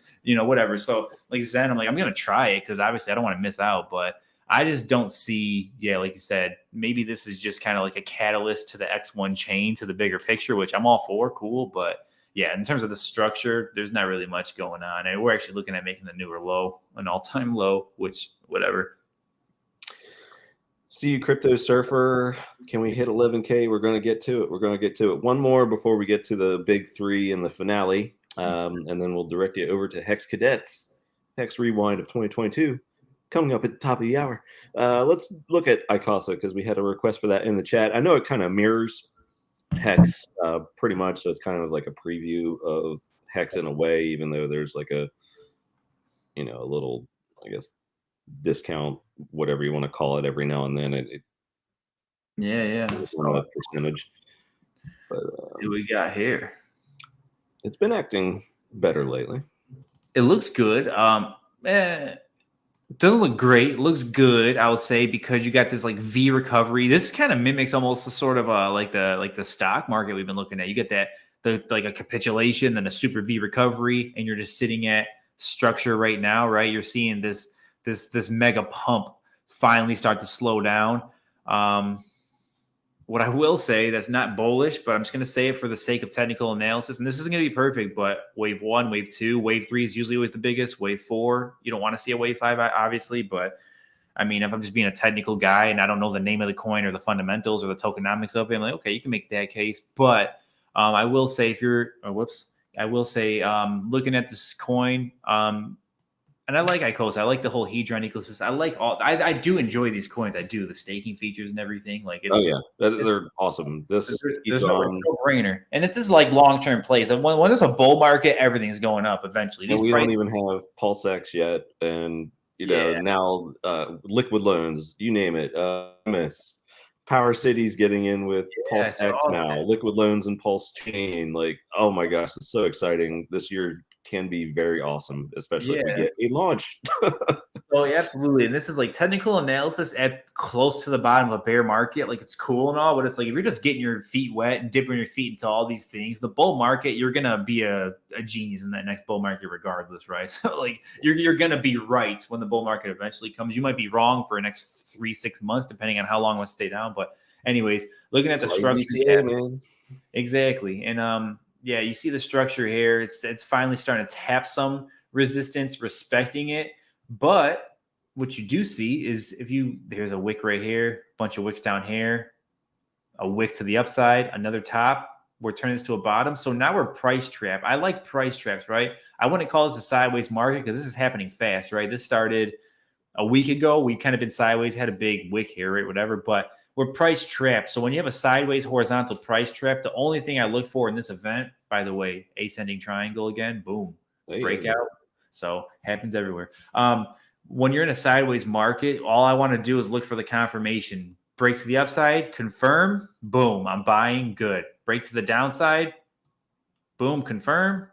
B: whatever. So like Zen, I'm like, I'm going to try it because obviously I don't want to miss out, but I just don't see, like you said, maybe this is just kind of like a catalyst to the X1 chain, to the bigger picture, which I'm all for, cool. But yeah, in terms of the structure, there's not really much going on. And we're actually looking at making the newer low an all-time low, which whatever.
A: See you, Crypto Surfer. Can we hit 11K? We're going to get to it. One more before we get to the big three and the finale. And then we'll direct you over to Hex Cadets, Hex Rewind of 2022. Coming up at the top of the hour. Let's look at Icosa because we had a request for that in the chat. I know it kind of mirrors Hex pretty much, so it's kind of like a preview of Hex in a way, even though there's like a little, I guess, discount, whatever you want to call it, every now and then.
B: So,
A: percentage. But
B: what do we got here?
A: It's been acting better lately.
B: It looks good. It doesn't look great. It looks good, I would say, because you got this like V recovery. This kind of mimics almost the sort of like the stock market we've been looking at. You get like a capitulation, then a super V recovery, and you're just sitting at structure right now, right? You're seeing this mega pump finally start to slow down. What I will say that's not bullish, but I'm just going to say it for the sake of technical analysis. And this isn't going to be perfect, but wave 1, wave 2, wave 3 is usually always the biggest. Wave 4, you don't want to see a wave 5, obviously. But I mean, if I'm just being a technical guy and I don't know the name of the coin or the fundamentals or the tokenomics of it, I'm like, okay, you can make that case. But I will say looking at this coin, and I like Icosa. I like the whole Hedron ecosystem. I do enjoy these coins. I do the staking features and everything. Like,
A: they're awesome. There's
B: no brainer. And if this is like long-term plays, when there's a bull market, everything's going up eventually.
A: We don't even have PulseX yet, and now liquid loans, you name it. Power City's getting in with PulseX now. Liquid loans and Pulse Chain. Like, oh my gosh, it's so exciting. This year can be very awesome, especially if we get a launch.
B: Oh, yeah, absolutely. And this is like technical analysis at close to the bottom of a bear market. Like, it's cool and all, but it's like if you're just getting your feet wet and dipping your feet into all these things, the bull market, you're gonna be a genius in that next bull market regardless, right? So like you're gonna be right when the bull market eventually comes. You might be wrong for the next 3-6 months, depending on how long it will stay down. But anyways, looking at the structure,
A: man.
B: Exactly. And you see the structure here. It's finally starting to tap some resistance, respecting it. But what you do see is there's a wick right here, bunch of wicks down here, a wick to the upside, another top. We're turning this to a bottom. So now we're price trap. I like price traps, right? I wouldn't call this a sideways market because this is happening fast, right? This started a week ago. We've kind of been sideways, had a big wick here, right? Whatever. But we're price trapped. So when you have a sideways horizontal price trap, the only thing I look for in this event, by the way, ascending triangle again, boom, breakout. So happens everywhere. When you're in a sideways market, all I want to do is look for the confirmation. Break to the upside, confirm, boom, I'm buying, good. Break to the downside, boom, confirm,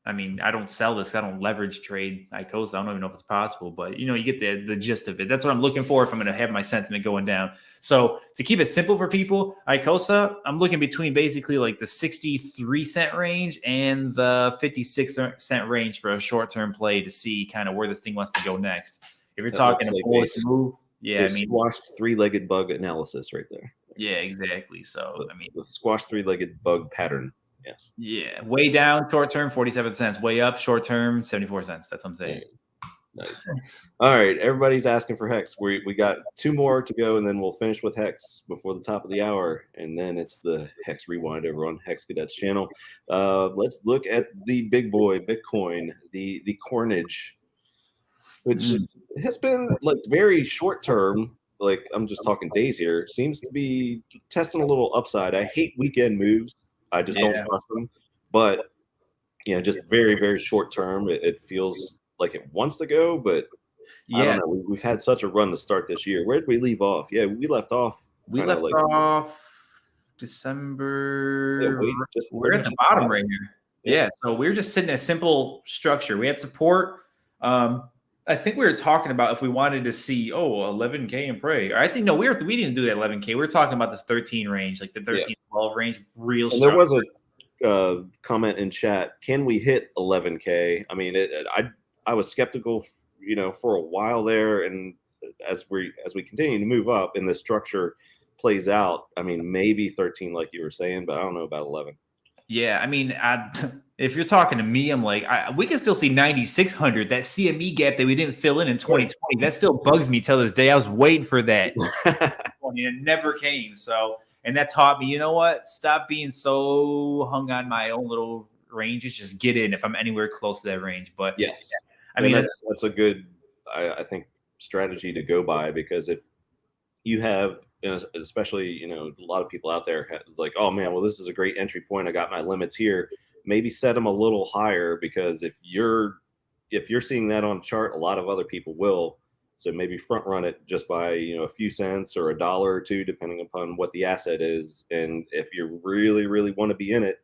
B: I mean, I don't sell this. I don't leverage trade Icosa. I don't even know if it's possible, but you get the gist of it. That's what I'm looking for if I'm going to have my sentiment going down. So to keep it simple for people, Icosa, I'm looking between basically like the 63-cent range and the 56-cent range for a short-term play to see kind of where this thing wants to go next. If you're talking a bullish move, I mean,
A: squashed three-legged bug analysis right there.
B: Yeah, exactly. So I mean,
A: the squashed three-legged bug pattern. Yes.
B: Yeah, way down short term 47 cents, way up short term 74 cents. That's what I'm saying.
A: Nice. All right, everybody's asking for Hex. We got 2 more to go, and then we'll finish with Hex before the top of the hour, and then it's the Hex Rewind over on Hex Cadets channel. Let's look at the big boy Bitcoin, the Cornage, which has been like very short term. Like I'm just talking days here. Seems to be testing a little upside. I hate weekend moves. I just don't trust them. But just very, very short term. It feels like it wants to go, but I don't know. We've had such a run to start this year. Where did we leave off? Yeah, we left off.
B: We left off December. We're at the bottom right here. Yeah, so we were just sitting in a simple structure. We had support. I think we were talking about if we wanted to see 11K and pray. I think we didn't do that 11K. We were talking about this 13 range, like the 13 12 range, real strong.
A: There was a comment in chat. Can we hit 11K? I mean, I was skeptical, for a while there, and as we continue to move up and the structure plays out, I mean, maybe 13, like you were saying, but I don't know about 11.
B: Yeah, I mean, if you're talking to me, I'm like, we can still see 9,600, that CME gap that we didn't fill in 2020. That still bugs me till this day. I was waiting for that. And it never came. So, and that taught me, you know what? Stop being so hung on my own little ranges. Just get in if I'm anywhere close to that range. But
A: yes, I mean, that's a good, I think, strategy to go by, because if you have, especially, a lot of people out there like, oh man, well, this is a great entry point. I got my limits here. Maybe set them a little higher, because if you're seeing that on chart, a lot of other people will. So maybe front run it just by, a few cents or $1 or $2, depending upon what the asset is. And if you really, really want to be in it,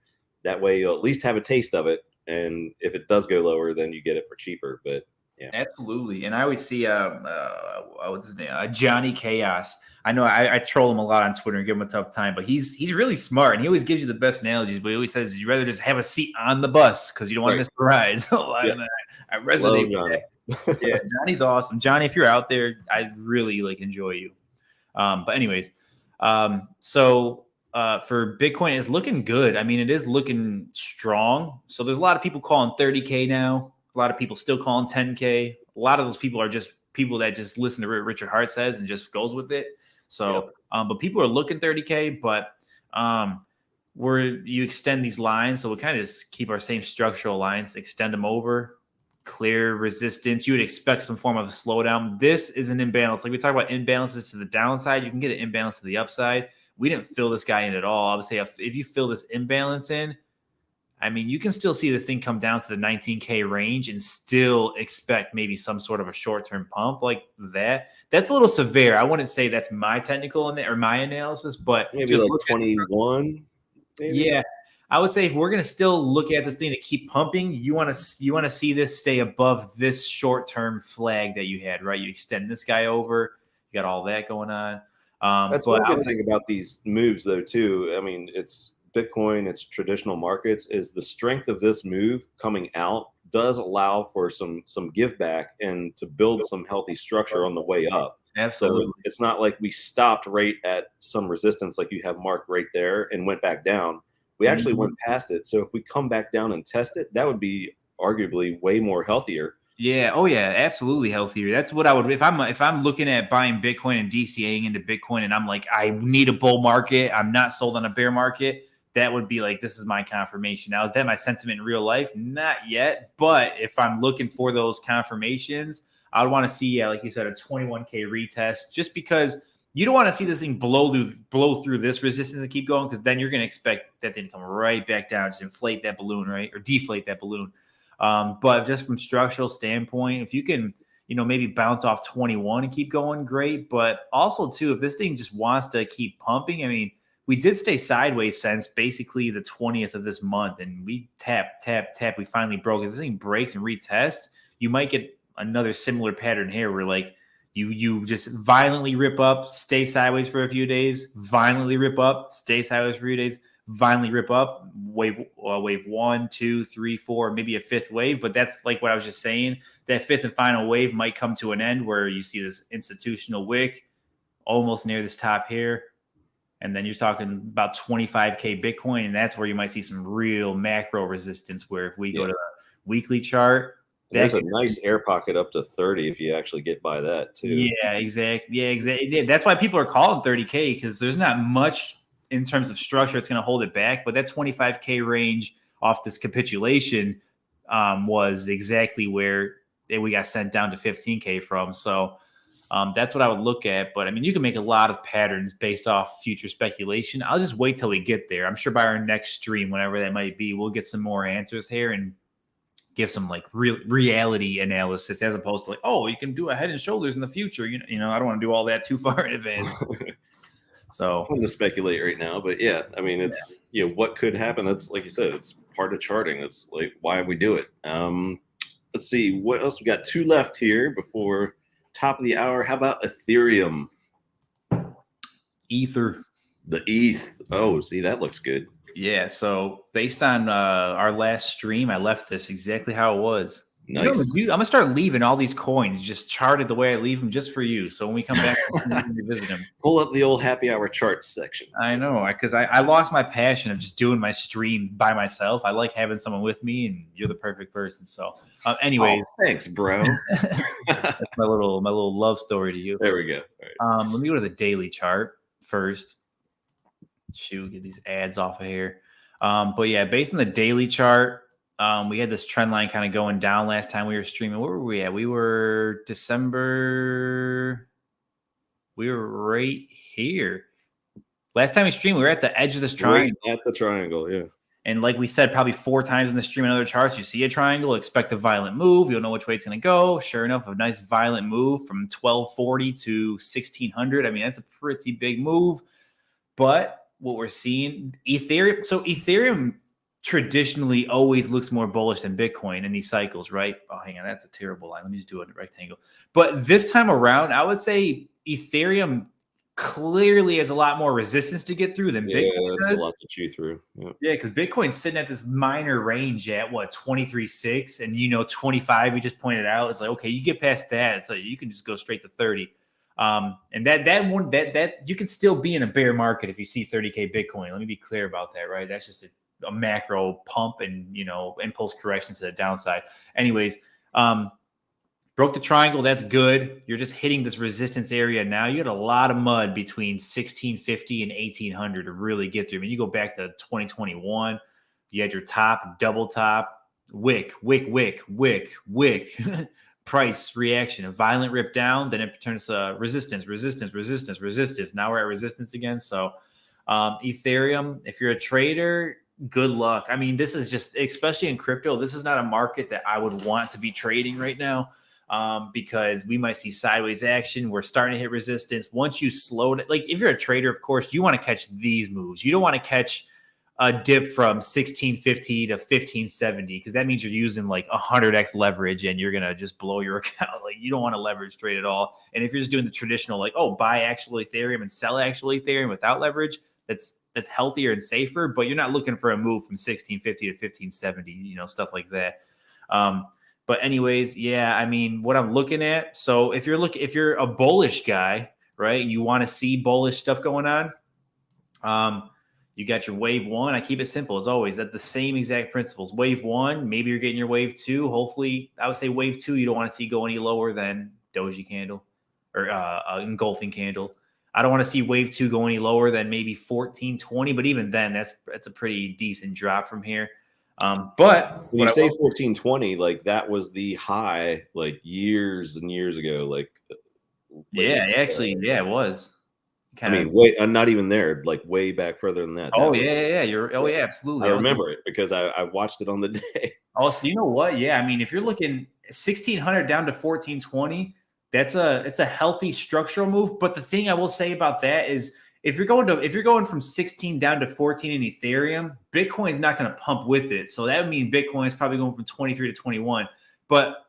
A: that way you'll at least have a taste of it. And if it does go lower, then you get it for cheaper. But yeah,
B: absolutely. And I always see what's his name? Johnny Chaos. I know I troll him a lot on Twitter and give him a tough time, but he's really smart, and he always gives you the best analogies. But he always says you'd rather just have a seat on the bus because you don't want to miss the ride. So I resonate with that. Yeah, Johnny's awesome. Johnny, if you're out there, I really enjoy you. But anyways, so for Bitcoin, it's looking good. I mean, it is looking strong. So there's a lot of people calling 30K now. A lot of people still calling 10K. A lot of those people are just people that just listen to what Richard Hart says and just goes with it. So, but people are looking 30K, but where you extend these lines, so we kind of just keep our same structural lines, extend them over, clear resistance. You would expect some form of a slowdown. This is an imbalance. Like we talk about imbalances to the downside, you can get an imbalance to the upside. We didn't fill this guy in at all. I would say if you fill this imbalance in, I mean, you can still see this thing come down to the 19K range and still expect maybe some sort of a short-term pump like that. That's a little severe. I wouldn't say that's my technical or my analysis, but
A: maybe like 21. Maybe?
B: Yeah, I would say if we're going to still look at this thing to keep pumping, you want to see this stay above this short-term flag that you had, right? You extend this guy over, you got all that going on.
A: That's one good thing about these moves, though, too. I mean, it's Bitcoin, it's traditional markets, is the strength of this move coming out does allow for some give back and to build some healthy structure on the way up.
B: Absolutely.
A: So it's not like we stopped right at some resistance like you have marked right there and went back down. We actually went past it. So if we come back down and test it, that would be arguably way more healthier.
B: Yeah. Oh yeah. Absolutely healthier. That's what I would, if I'm looking at buying Bitcoin and DCAing into Bitcoin and I'm like, I need a bull market, I'm not sold on a bear market, that would be like, this is my confirmation. Now, is that my sentiment in real life? Not yet. But if I'm looking for those confirmations, I would want to see, like you said, a 21K retest, just because you don't want to see this thing blow through this resistance and keep going, because then you're going to expect that thing to come right back down, just inflate that balloon, right? Or deflate that balloon. But just from structural standpoint, if you can, maybe bounce off 21 and keep going, great. But also, too, if this thing just wants to keep pumping, I mean, we did stay sideways since basically the 20th of this month, and we tap. We finally broke it. If this thing breaks and retests, you might get another similar pattern here where like you just violently rip up, stay sideways for a few days, violently rip up, stay sideways for a few days, violently rip up, wave 1, 2, 3, 4, maybe a fifth wave. But that's like what I was just saying. That fifth and final wave might come to an end where you see this institutional wick almost near this top here. And then you're talking about 25K Bitcoin. And that's where you might see some real macro resistance where if we go to the weekly chart,
A: there's a nice air pocket up to 30 if you actually get by that too.
B: Yeah, exactly. Yeah, exactly. Yeah, that's why people are calling 30K because there's not much in terms of structure that's going to hold it back. But that 25K range off this capitulation was exactly where we got sent down to 15K from. So that's what I would look at. But I mean, you can make a lot of patterns based off future speculation. I'll just wait till we get there. I'm sure by our next stream, whenever that might be, we'll get some more answers here and give some like real reality analysis as opposed to like, oh, you can do a head and shoulders in the future. You know, I don't want to do all that too far in advance. So
A: I'm going to speculate right now, but yeah, I mean, it's, you know, what could happen. That's like you said, it's part of charting. That's like why we do it. Let's see what else we got. 2 left here before top of the hour. How about Ethereum?
B: Ether.
A: The ETH. Oh, see, that looks good.
B: Yeah. So based on our last stream, I left this exactly how it was.
A: Nice.
B: I'm gonna start leaving all these coins just charted the way I leave them, just for you. So when we come back, we can revisit them.
A: Pull up the old happy hour charts section.
B: I know, because I lost my passion of just doing my stream by myself. I like having someone with me, and you're the perfect person. So, anyways,
A: thanks, bro.
B: That's my little love story to you.
A: There we go. All right.
B: Let me go to the daily chart first. Shoot, get these ads off of here. But yeah, based on the daily chart. We had this trend line kind of going down last time we were streaming. Where were we at? We were December. We were right here. Last time we streamed, we were at the edge of this triangle.
A: Right at the triangle, yeah.
B: And like we said, probably 4 times in the stream and other charts, you see a triangle, expect a violent move. You don't know which way it's going to go. Sure enough, a nice violent move from 1240 to 1600. I mean, that's a pretty big move. But what we're seeing, Ethereum. So Ethereum traditionally always looks more bullish than Bitcoin in these cycles, right? Oh, hang on, that's a terrible line. Let me just do a rectangle. But this time around, I would say Ethereum clearly has a lot more resistance to get through than Bitcoin.
A: Yeah, that's a lot to chew through.
B: Yeah, because Bitcoin's sitting at this minor range at what, 23.6, and 25. We just pointed out. It's like, okay, you get past that, so you can just go straight to 30. And that you can still be in a bear market if you see 30K Bitcoin. Let me be clear about that, right? That's just a macro pump and impulse correction to the downside. Anyways, broke the triangle. That's good. You're just hitting this resistance area now. You had a lot of mud between 1650 and 1800 to really get through. I mean, you go back to 2021. You had your top, double top, wick, price reaction, a violent rip down. Then it turns to resistance. Now we're at resistance again. So Ethereum, if you're a trader, good luck. I mean, this is just, especially in crypto, this is not a market that I would want to be trading right now because we might see sideways action. We're starting to hit resistance. Once you slow it, like if you're a trader, of course, you want to catch these moves. You don't want to catch a dip from 1650 to 1570 because that means you're using like 100x leverage and you're going to just blow your account. Like you don't want to leverage trade at all. And if you're just doing the traditional, like, oh, buy actual Ethereum and sell actual Ethereum without leverage, that's healthier and safer, but you're not looking for a move from 1650 to 1570, stuff like that. But anyways, yeah, I mean, what I'm looking at. So if you're a bullish guy, right, and you want to see bullish stuff going on, you got your wave 1. I keep it simple as always. That's the same exact principles. Wave 1, maybe you're getting your wave 2. Hopefully, I would say wave 2, you don't want to see go any lower than doji candle or engulfing candle. I don't want to see wave 2 go any lower than maybe 1420, but even then, that's a pretty decent drop from here. But
A: when you say 1420, like that was the high, like years and years ago. Like
B: yeah, actually, yeah, it was.
A: Not even there, like way back further than that.
B: Yeah, absolutely.
A: I remember it because I watched it on the day.
B: Oh, so you know what? Yeah, I mean, if you're looking 1600 down to 1420. It's a healthy structural move. But the thing I will say about that is if you're going from 16 down to 14 in Ethereum, Bitcoin's not going to pump with it. So that would mean Bitcoin is probably going from 23 to 21. But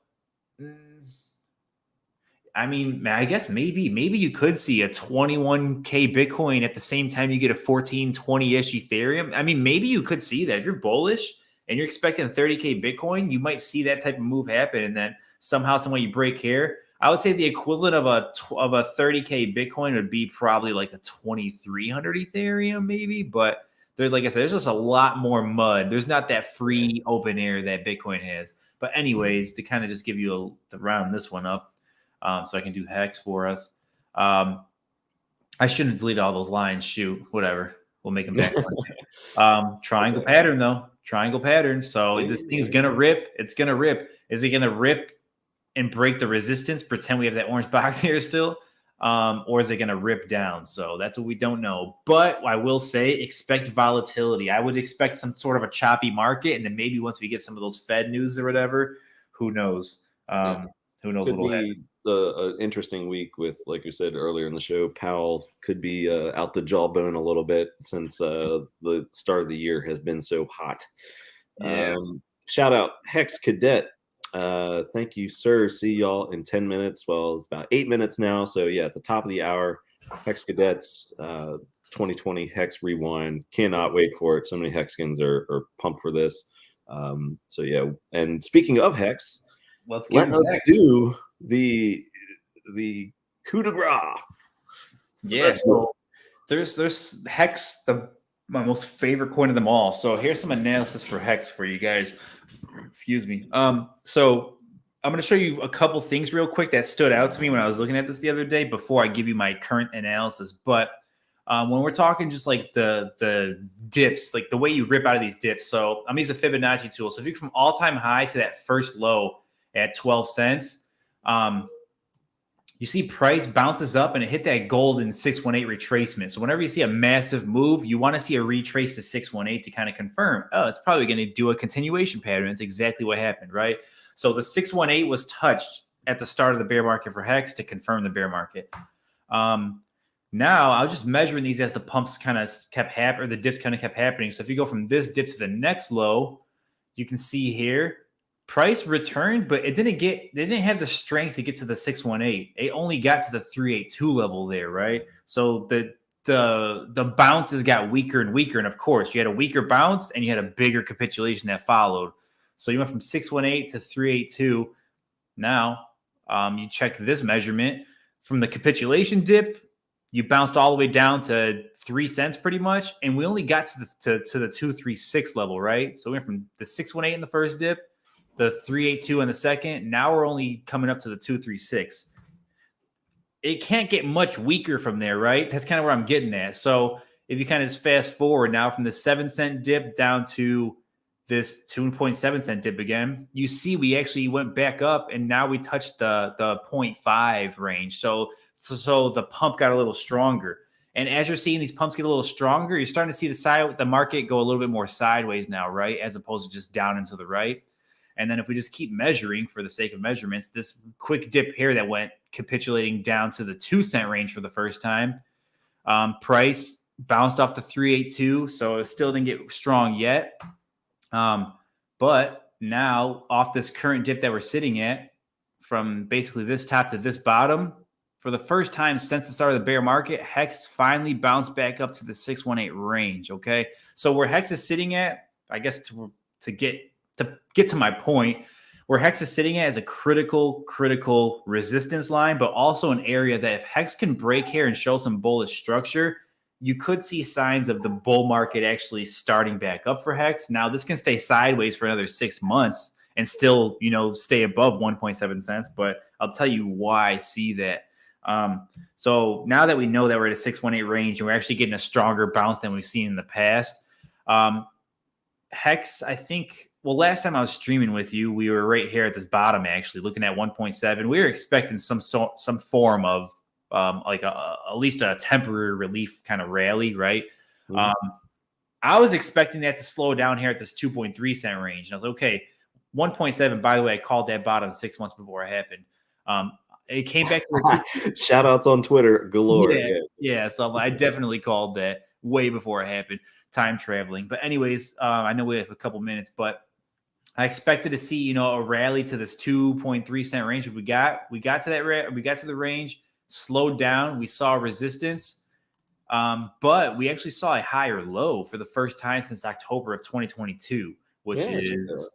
B: I mean, I guess maybe you could see a 21K Bitcoin at the same time you get a 14, 20-ish Ethereum. I mean, maybe you could see that. If you're bullish and you're expecting 30K Bitcoin, you might see that type of move happen. And then somehow, some way you break here. I would say the equivalent of a 30K Bitcoin would be probably like a 2,300 Ethereum, maybe. But like I said, there's just a lot more mud. There's not that free open air that Bitcoin has. But anyways, to kind of just give you to round this one up, so I can do Hex for us. I shouldn't delete all those lines. Shoot, whatever. We'll make them back. Triangle pattern though. Triangle pattern. So this thing's gonna rip. It's gonna rip. Is it gonna rip and break the resistance? Pretend we have that orange box here still, or is it gonna rip down? So that's what we don't know. But I will say, expect volatility. I would expect some sort of a choppy market, and then maybe once we get some of those Fed news or whatever, who knows? Who knows what'll happen?
A: An interesting week with, like you said earlier in the show, Powell could be out the jawbone a little bit since the start of the year has been so hot.
B: Yeah.
A: Shout out Hex Cadet. Thank you, sir. See y'all in 10 minutes. Well, it's about 8 minutes now. So yeah, at the top of the hour, Hex Cadets 2020 Hex Rewind. Cannot wait for it. So many Hexkins are pumped for this. So yeah, and speaking of Hex, let us do the coup de grace.
B: Yeah, so there's Hex, my most favorite coin of them all. So here's some analysis for Hex for you guys. Excuse me. So I'm going to show you a couple things real quick that stood out to me when I was looking at this the other day before I give you my current analysis. But when we're talking just like the dips, like the way you rip out of these dips. So I'm using the Fibonacci tool. So if you go from all-time high to that first low at 12 cents, you see price bounces up and it hit that golden 618 retracement. So whenever you see a massive move, you want to see a retrace to 618 to kind of confirm, oh, it's probably going to do a continuation pattern. That's exactly what happened, right? So the 618 was touched at the start of the bear market for Hex to confirm the bear market. Now I was just measuring these as the pumps kind of kept happening, or the dips kind of kept happening. So if you go from this dip to the next low, you can see here, price returned, but they didn't have the strength to get to the 618. It only got to the 382 level there, right? So the bounces got weaker and weaker. And of course, you had a weaker bounce and you had a bigger capitulation that followed. So you went from 618 to 382. Now, you check this measurement from the capitulation dip. You bounced all the way down to 3 cents pretty much. And we only got to the 236 level, right? So we went from the 618 in the first dip, the 382 in the second. Now we're only coming up to the 236. It can't get much weaker from there, right? That's kind of where I'm getting at. So if you kind of just fast forward now from the 7 cent dip down to this 2.7 cent dip again, you see we actually went back up and now we touched the 0.5 range. So the pump got a little stronger. And as you're seeing these pumps get a little stronger, you're starting to see the market go a little bit more sideways now, right? As opposed to just down and to the right. And then if we just keep measuring for the sake of measurements, this quick dip here that went capitulating down to the 2 cent range for the first time, price bounced off the 382. So it still didn't get strong yet. But now off this current dip that we're sitting at, from basically this top to this bottom, for the first time since the start of the bear market, Hex finally bounced back up to the 618 range. Okay. So where Hex is sitting at, I guess to get to my point, where Hex is sitting at is a critical resistance line, but also an area that if Hex can break here and show some bullish structure, you could see signs of the bull market actually starting back up for Hex. Now, this can stay sideways for another 6 months and still, stay above 1.7 cents, but I'll tell you why I see that. So now that we know that we're at a 618 range and we're actually getting a stronger bounce than we've seen in the past, Hex, I think, well, last time I was streaming with you, we were right here at this bottom, actually looking at 1.7. We were expecting some form of at least a temporary relief kind of rally, right? Mm-hmm. I was expecting that to slow down here at this 2.3 cent range. And I was like, okay, 1.7, by the way, I called that bottom 6 months before it happened. it came back to
A: shout outs on Twitter galore.
B: yeah. So I definitely called that way before it happened. Time traveling. But anyways, I know we have a couple minutes, but I expected to see, you know, a rally to this 2.3 cent range. We got to that we got to the range, slowed down. We saw resistance, but we actually saw a higher low for the first time since October of 2022, which is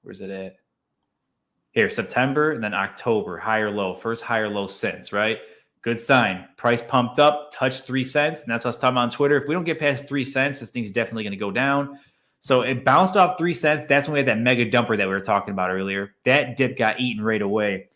B: where's it at? Here, September and then October, higher low, first higher low since, right? Good sign. Price pumped up, touched 3 cents, and that's what I was talking about on Twitter. If we don't get past 3 cents, this thing's definitely going to go down. So it bounced off 3 cents. That's when we had that mega dumper that we were talking about earlier. That dip got eaten right away.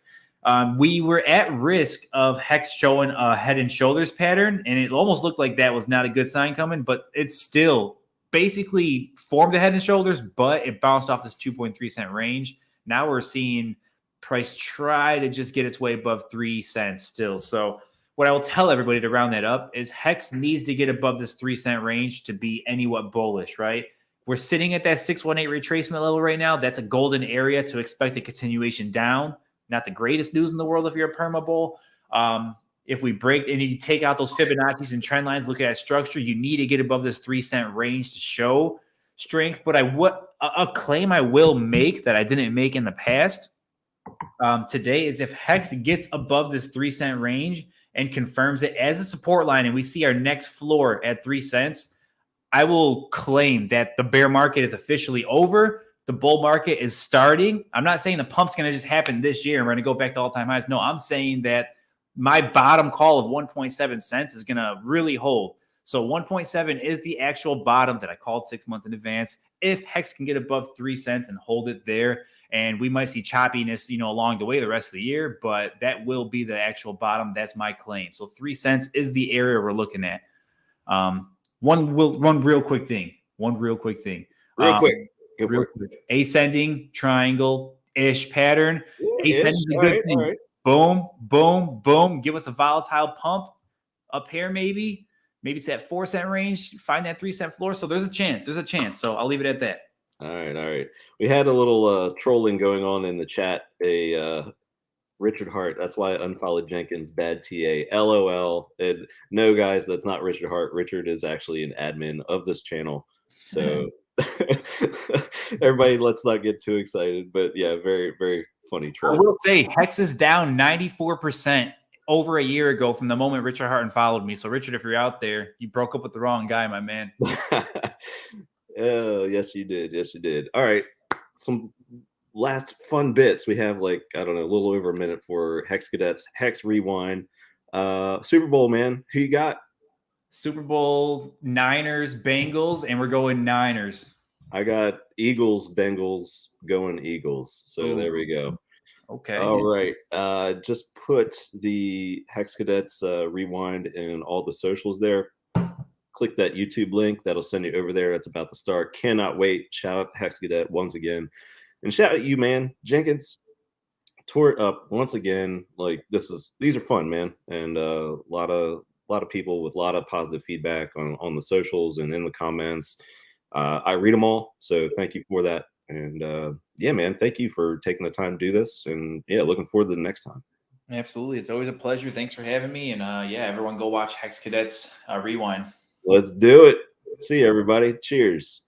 B: We were at risk of Hex showing a head and shoulders pattern, and it almost looked like that was not a good sign coming, but it still basically formed a head and shoulders, but it bounced off this 2.3 cent range. Now we're seeing price try to just get its way above 3 cents still. So what I will tell everybody to round that up is Hex needs to get above this 3 cent range to be anywhat bullish, right? We're sitting at that 618 retracement level right now. That's a golden area to expect a continuation down. Not the greatest news in the world if you're a perma bull. If we break and you take out those Fibonacci's and trend lines, look at that structure, you need to get above this 3 cent range to show strength. But a claim I will make that I didn't make in the past today is if Hex gets above this 3 cent range and confirms it as a support line, and we see our next floor at 3 cents, I will claim that the bear market is officially over. The bull market is starting. I'm not saying the pump's going to just happen this year and we're going to go back to all-time highs. No, I'm saying that my bottom call of 1.7 cents is going to really hold. So 1.7 is the actual bottom that I called 6 months in advance. If Hex can get above 3 cents and hold it there, and we might see choppiness, you know, along the way the rest of the year, but that will be the actual bottom. That's my claim. So 3 cents is the area we're looking at. One real quick thing. Real quick. Ascending triangle-ish pattern. Ascending is a good thing. Right. Boom, boom, boom. Give us a volatile pump up here, maybe. Maybe it's that 4 cent range. Find that 3 cent floor. So there's a chance. So I'll leave it at that.
A: All right. We had a little trolling going on in the chat. Richard Hart. That's why I unfollowed Jenkins. Bad TA. LOL. And no, guys, that's not Richard Hart. Richard is actually an admin of this channel. So everybody, let's not get too excited. But yeah, very, very funny troll.
B: I will say Hex is down 94% over a year ago from the moment Richard Hart unfollowed me. So Richard, if you're out there, you broke up with the wrong guy, my man.
A: Oh, yes, you did. All right. Some last fun bits. We have like, I don't know, a little over a minute for Hex Cadets, Hex Rewind. Super Bowl, man. Who you got?
B: Super Bowl, Niners, Bengals, and we're going Niners.
A: I got Eagles, Bengals, going Eagles. So there we go.
B: Okay.
A: All right. Just put the Hex Cadets Rewind in all the socials there. Click that YouTube link. That'll send you over there. It's about to start. Cannot wait. Shout out Hex Cadet once again. And shout out you, man. Jenkins tore it up once again. Like these are fun, man. And a lot of people with a lot of positive feedback on the socials and in the comments. I read them all. So thank you for that. And yeah, man, thank you for taking the time to do this. And yeah, looking forward to the next time.
B: Absolutely. It's always a pleasure. Thanks for having me. And yeah, everyone go watch Hex Cadets Rewind.
A: Let's do it. See you, everybody. Cheers.